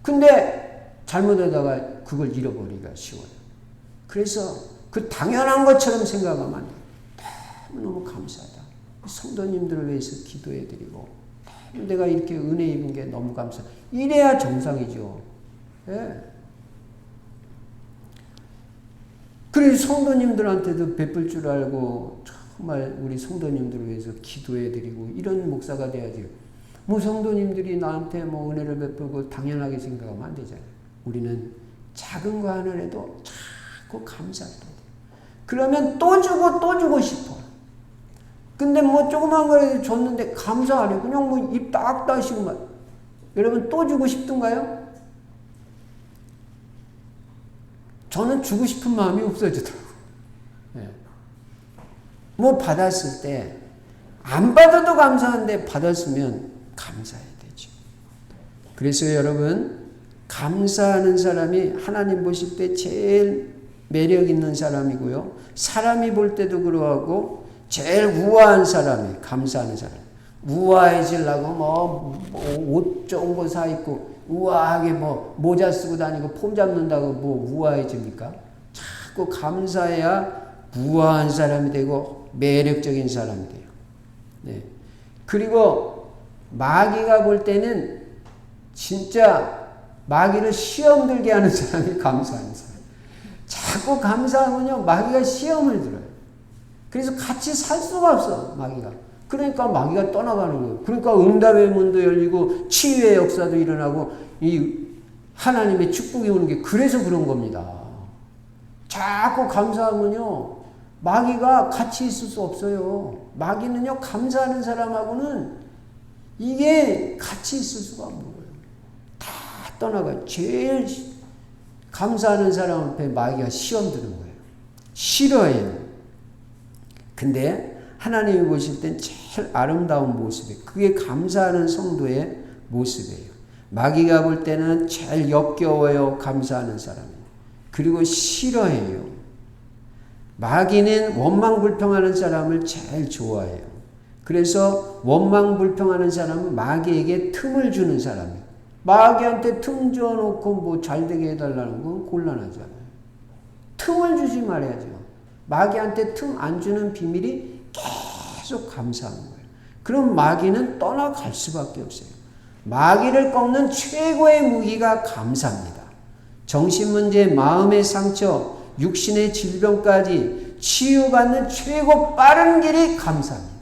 근데 잘못하다가 그걸 잃어버리기가 쉬워요. 그래서 그 당연한 것처럼 생각하면 안 돼요. 너무 감사하다. 성도님들을 위해서 기도해드리고 내가 이렇게 은혜 입은 게 너무 감사하다. 이래야 정상이죠. 예. 그래서 성도님들한테도 베풀 줄 알고 정말 우리 성도님들을 위해서 기도해드리고 이런 목사가 돼야죠. 뭐 성도님들이 나한테 뭐 은혜를 베풀고 당연하게 생각하면 안 되잖아요. 우리는 작은 거 하나라도 자꾸 감사해야 돼요. 그러면 또 주고 싶어. 근데 뭐 조그만 거라도 줬는데 감사 안 해요. 그냥 뭐 입 딱 다시고만. 여러분 또 주고 싶던가요? 저는 주고 싶은 마음이 없어지더라고요. 네. 뭐 받았을 때 안 받아도 감사한데 받았으면 감사해야 되죠. 그래서 여러분 감사하는 사람이 하나님 보실 때 제일 매력 있는 사람이고요. 사람이 볼 때도 그러하고 제일 우아한 사람이 감사하는 사람. 우아해지려고 뭐 옷 좋은 거 사 입고 우아하게 뭐 모자 쓰고 다니고 폼 잡는다고 뭐 우아해집니까? 자꾸 감사해야 우아한 사람이 되고 매력적인 사람이 돼요. 네. 그리고 마귀가 볼 때는 진짜 마귀를 시험 들게 하는 사람이 감사하는 사람. 자꾸 감사하면요 마귀가 시험을 들어요. 그래서 같이 살 수가 없어 마귀가. 그러니까 마귀가 떠나가는 거예요. 그러니까 응답의 문도 열리고 치유의 역사도 일어나고 이 하나님의 축복이 오는 게 그래서 그런 겁니다. 자꾸 감사하면요 마귀가 같이 있을 수 없어요. 마귀는요 감사하는 사람하고는 이게 같이 있을 수가 없는 거예요. 다 떠나가요. 제일 감사하는 사람 앞에 마귀가 시험 드는 거예요. 싫어해요. 근데 하나님이 보실 땐 제일 아름다운 모습이에요. 그게 감사하는 성도의 모습이에요. 마귀가 볼 때는 제일 역겨워요. 감사하는 사람이. 그리고 싫어해요. 마귀는 원망불평하는 사람을 제일 좋아해요. 그래서 원망불평하는 사람은 마귀에게 틈을 주는 사람이에요. 마귀한테 틈 줘놓고 뭐 잘되게 해달라는 건 곤란하잖아요. 틈을 주지 말아야죠. 마귀한테 틈 안 주는 비밀이 계속 감사하는 거예요. 그럼 마귀는 떠나갈 수밖에 없어요. 마귀를 꺾는 최고의 무기가 감사입니다. 정신문제, 마음의 상처, 육신의 질병까지 치유받는 최고 빠른 길이 감사입니다.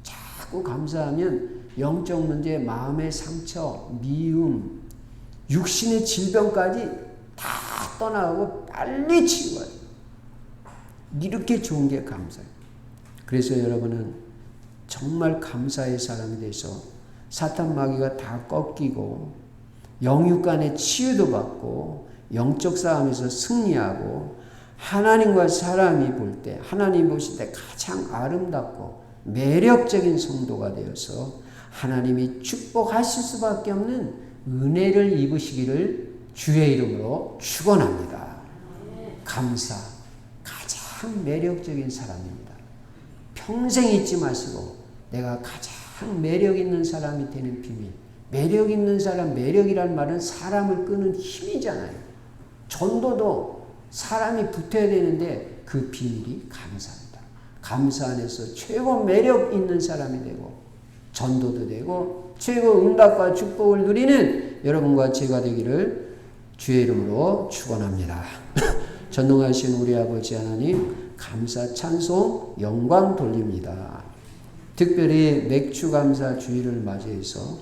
자꾸 감사하면 영적 문제, 마음의 상처, 미움, 육신의 질병까지 다 떠나가고 빨리 치유해요. 이렇게 좋은 게 감사예요. 그래서 여러분은 정말 감사의 사람이 돼서 사탄 마귀가 다 꺾이고 영육간의 치유도 받고 영적 싸움에서 승리하고 하나님과 사람이 볼 때, 하나님 보실 때 가장 아름답고 매력적인 성도가 되어서 하나님이 축복하실 수밖에 없는 은혜를 입으시기를 주의 이름으로 축원합니다. 감사, 가장 매력적인 사람입니다. 평생 잊지 마시고 내가 가장 매력 있는 사람이 되는 비밀. 매력 있는 사람, 매력이란 말은 사람을 끄는 힘이잖아요. 전도도 사람이 붙어야 되는데 그 비밀이 감사입니다. 감사 안에서 최고 매력 있는 사람이 되고 전도도 되고 최고 응답과 축복을 누리는 여러분과 제가 되기를 주의 이름으로 축원합니다. 전능하신 우리 아버지 하나님 감사 찬송 영광 돌립니다. 특별히 맥주 감사 주일을 맞이해서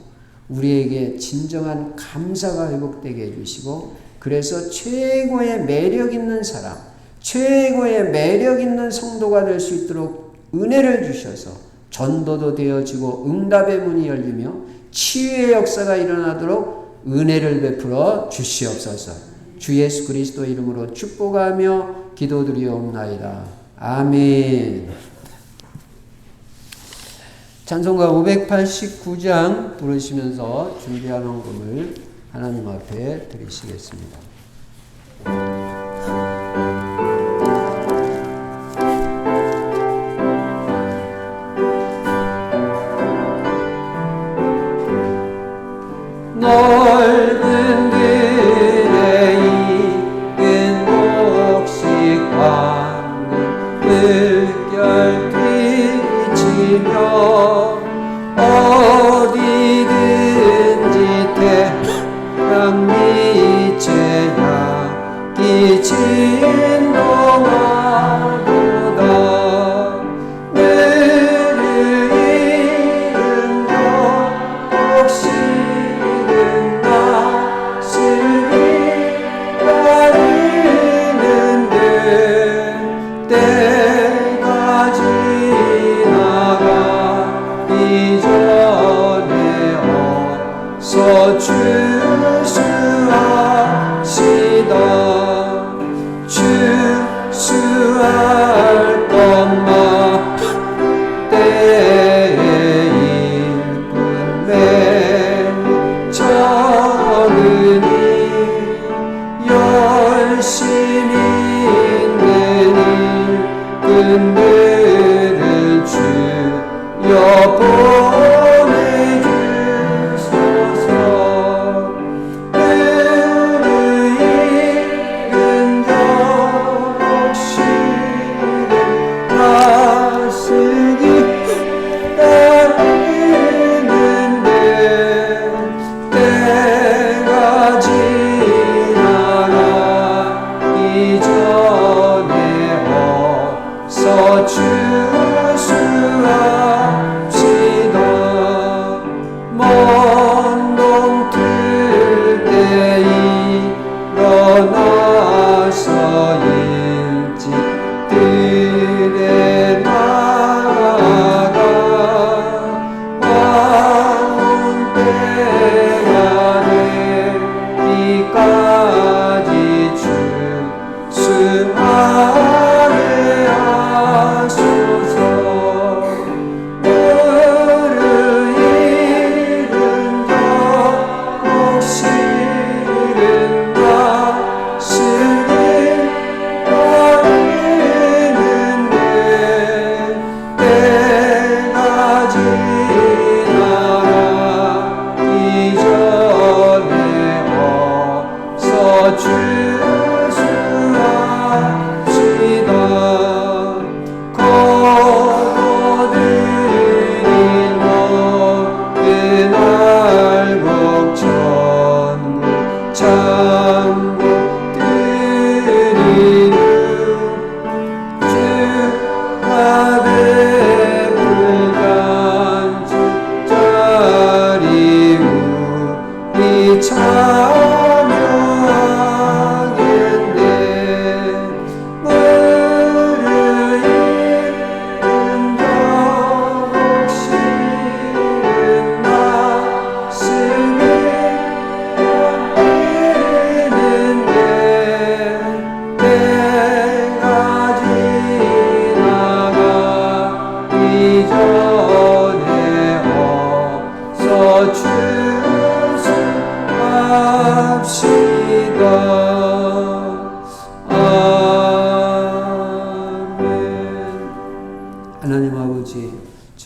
우리에게 진정한 감사가 회복되게 해주시고 그래서 최고의 매력 있는 사람, 최고의 매력 있는 성도가 될 수 있도록 은혜를 주셔서 전도도 되어지고 응답의 문이 열리며 치유의 역사가 일어나도록 은혜를 베풀어 주시옵소서. 주 예수 그리스도 이름으로 축복하며 기도드리옵나이다. 아멘. 찬송가 589장 부르시면서 준비한 헌금을 하나님 앞에 드리시겠습니다. 넓은 들에 익은 곡식광을 물결 뒤치며 어디든지 태양 밑에 향기 진동하도다 내를 잃은 곡식은 낯을 기다리는데 때가 지나가 이전에 어서 주수하시다 주수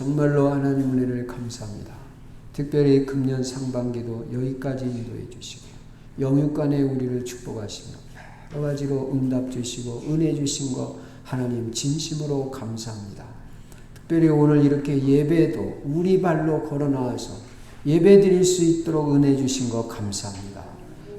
정말로 하나님 은혜를 감사합니다. 특별히 금년 상반기도 여기까지 인도해 주시고 영육간에 우리를 축복하시며 여러 가지로 응답 주시고 은혜 주신 거 하나님 진심으로 감사합니다. 특별히 오늘 이렇게 예배도 우리 발로 걸어 나와서 예배 드릴 수 있도록 은혜 주신 거 감사합니다.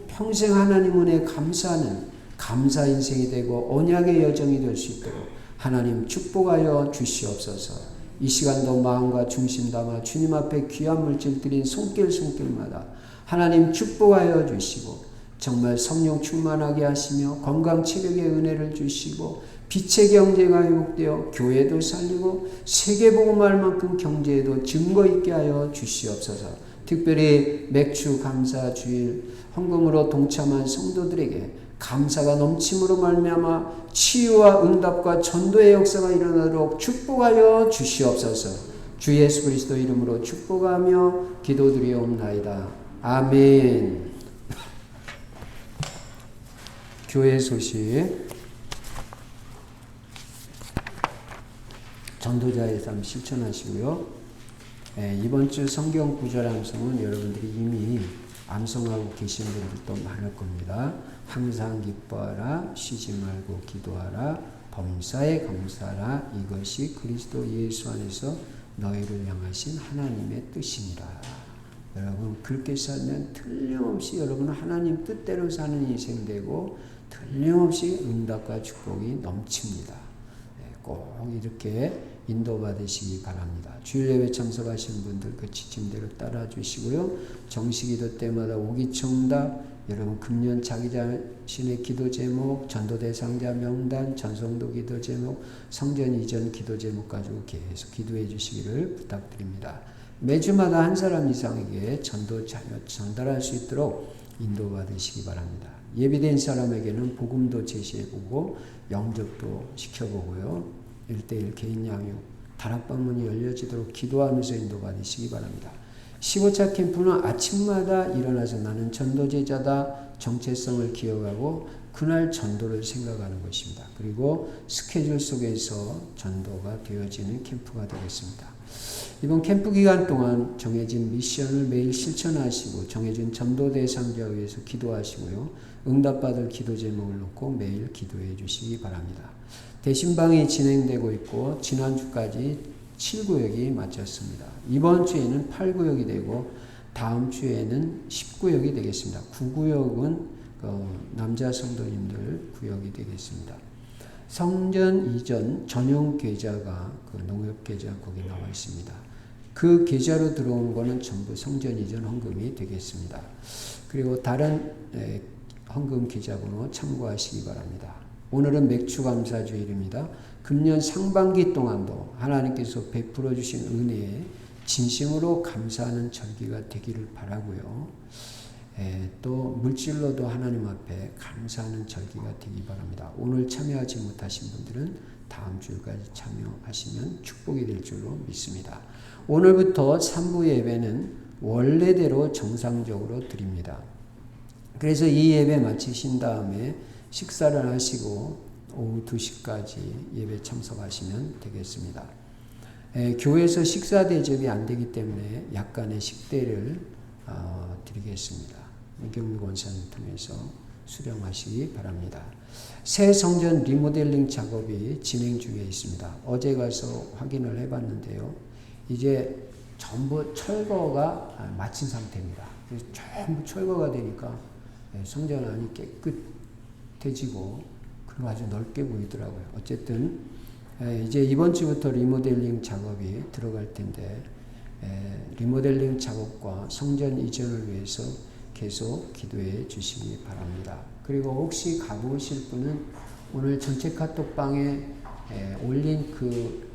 평생 하나님 은혜 감사하는 감사 인생이 되고 언약의 여정이 될 수 있도록 하나님 축복하여 주시옵소서. 이 시간도 마음과 중심 담아 주님 앞에 귀한 물질 드린 손길마다 하나님 축복하여 주시고 정말 성령 충만하게 하시며 건강 체력의 은혜를 주시고 빛의 경제가 회복되어 교회도 살리고 세계복음할 만큼 경제에도 증거 있게 하여 주시옵소서. 특별히 맥주 감사 주일 헌금으로 동참한 성도들에게 감사가 넘침으로 말미암아 치유와 응답과 전도의 역사가 일어나도록 축복하여 주시옵소서. 주 예수 그리스도 이름으로 축복하며 기도드리옵나이다. 아멘. 교회 소식. 전도자의 삶 실천하시고요. 이번 주 성경 구절 암송은 여러분들이 이미 암송하고 계신 분들도 많을 겁니다. 항상 기뻐하라, 쉬지 말고 기도하라, 범사에 감사하라, 이것이 그리스도 예수 안에서 너희를 향하신 하나님의 뜻이니라. 여러분 그렇게 살면 틀림없이 여러분은 하나님 뜻대로 사는 인생 되고 틀림없이 응답과 축복이 넘칩니다. 꼭 이렇게 인도받으시기 바랍니다. 주일 예배 참석하시는 분들 그 지침대로 따라 주시고요. 정식기도 때마다 오기청답, 여러분 금년 자기 자신의 기도 제목, 전도 대상자 명단, 전성도 기도 제목, 성전 이전 기도 제목 가지고 계속 기도해 주시기를 부탁드립니다. 매주마다 한 사람 이상에게 전도 전달할 수 있도록 인도받으시기 바랍니다. 예비된 사람에게는 복음도 제시해보고 영접도 시켜보고요. 1:1 개인 양육, 다락방문이 열려지도록 기도하면서 인도받으시기 바랍니다. 15차 캠프는 아침마다 일어나서 나는 전도제자다 정체성을 기억하고 그날 전도를 생각하는 것입니다. 그리고 스케줄 속에서 전도가 되어지는 캠프가 되겠습니다. 이번 캠프 기간 동안 정해진 미션을 매일 실천하시고 정해진 전도 대상자에 의해서 기도하시고요. 응답받을 기도 제목을 놓고 매일 기도해 주시기 바랍니다. 대신방이 진행되고 있고 지난주까지 7구역이 마쳤습니다. 이번 주에는 8구역이 되고 다음 주에는 10구역이 되겠습니다. 9구역은 남자 성도님들 구역이 되겠습니다. 성전 이전 전용 계좌가 농협 계좌 거기 나와 있습니다. 그 계좌로 들어오는 거는 전부 성전 이전 헌금이 되겠습니다. 그리고 다른 헌금 계좌번호 참고하시기 바랍니다. 오늘은 맥주 감사 주일입니다. 금년 상반기 동안도 하나님께서 베풀어 주신 은혜에 진심으로 감사하는 절기가 되기를 바라고요. 또 물질로도 하나님 앞에 감사하는 절기가 되기 바랍니다. 오늘 참여하지 못하신 분들은 다음 주까지 참여하시면 축복이 될 줄로 믿습니다. 오늘부터 3부 예배는 원래대로 정상적으로 드립니다. 그래서 이 예배 마치신 다음에 식사를 하시고 오후 2시까지 예배 참석하시면 되겠습니다. 교회에서 식사 대접이 안 되기 때문에 약간의 식대를 드리겠습니다. 이경미 권사님 통해서 수령하시기 바랍니다. 새 성전 리모델링 작업이 진행 중에 있습니다. 어제 가서 확인을 해봤는데요. 이제 전부 철거가 마친 상태입니다. 그래서 전부 철거가 되니까 성전 안이 깨끗해지고 그리고 아주 넓게 보이더라고요. 어쨌든 이제 이번 주부터 리모델링 작업이 들어갈 텐데 리모델링 작업과 성전 이전을 위해서 계속 기도해 주시기 바랍니다. 그리고 혹시 가보실 분은 오늘 전체 카톡방에 올린 그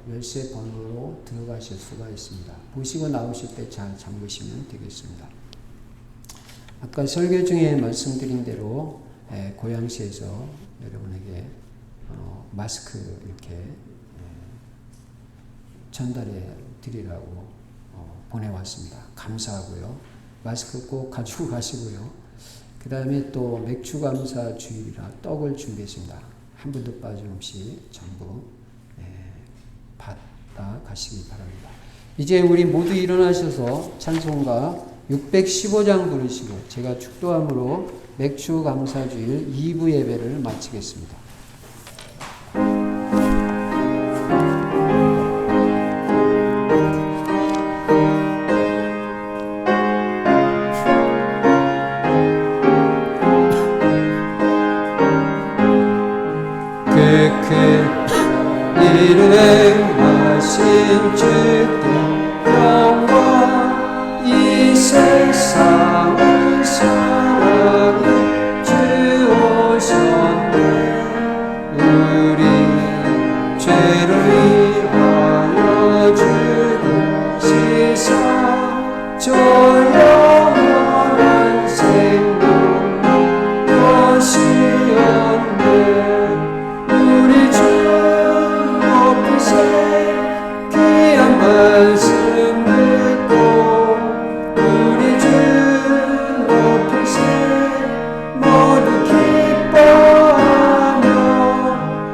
열쇠 번호로 들어가실 수가 있습니다. 보시고 나오실 때 잘 잠그시면 되겠습니다. 아까 설교 중에 말씀드린 대로 고양시에서 여러분에게 마스크 이렇게 전달해 드리라고 보내왔습니다. 감사하고요. 마스크 꼭 가지고 가시고요. 그 다음에 또 맥주 감사 주일이라 떡을 준비했습니다. 한 분도 빠짐없이 전부 가시기 바랍니다. 이제 우리 모두 일어나셔서 찬송가 615장 부르시고 제가 축도함으로 맥주 감사주일 2부 예배를 마치겠습니다. 이를 행하신 주께 영광 이 세상을 사랑해 주 오셨네 우리 죄를 위하여 죽으시사 저 영원한 생명 것이었네 우리 주 귀한 말씀 듣고 우리 주 높이세 모두 기뻐하며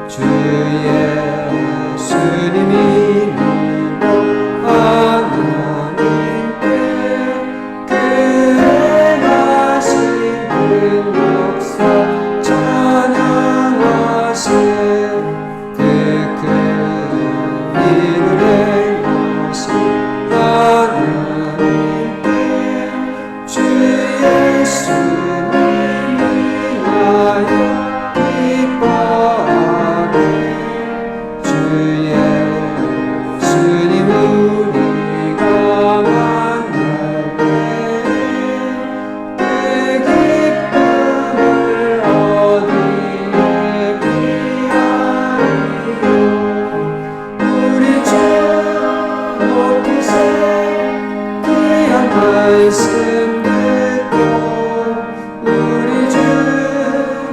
주 예수님이 믿어 하나님께 그 행하신 그 역사 찬양하세 이를 행하신 하나님께 주 예수님 위하여 기뻐하네 주 예수님 우리가 만날 때그 기쁨을 어디에 비하리요 우리 주 높이세 귀한 말씀 듣고 우리 주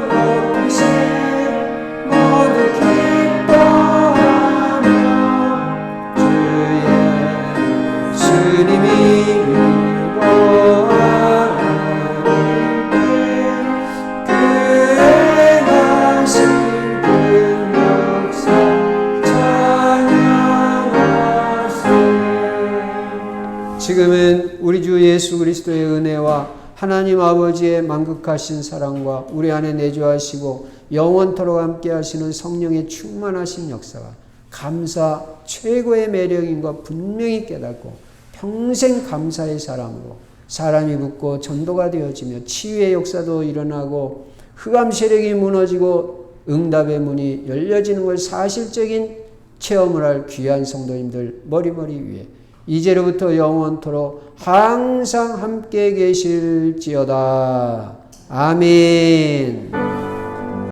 높이세 모두 기뻐하며 주 예수님이 믿어 하나님께 그 행하신 그 역사 지금은 우리 주 예수 그리스도의 은혜와 하나님 아버지의 만극하신 사랑과 우리 안에 내주하시고 영원토록 함께 하시는 성령의 충만하신 역사가 감사 최고의 매력인 것 분명히 깨닫고 평생 감사의 사람으로 사람이 붙고 전도가 되어지며 치유의 역사도 일어나고 흑암 세력이 무너지고 응답의 문이 열려지는 걸 사실적인 체험을 할 귀한 성도님들 머리머리 위에 이제로부터 영원토록 항상 함께 계실지어다. 아멘.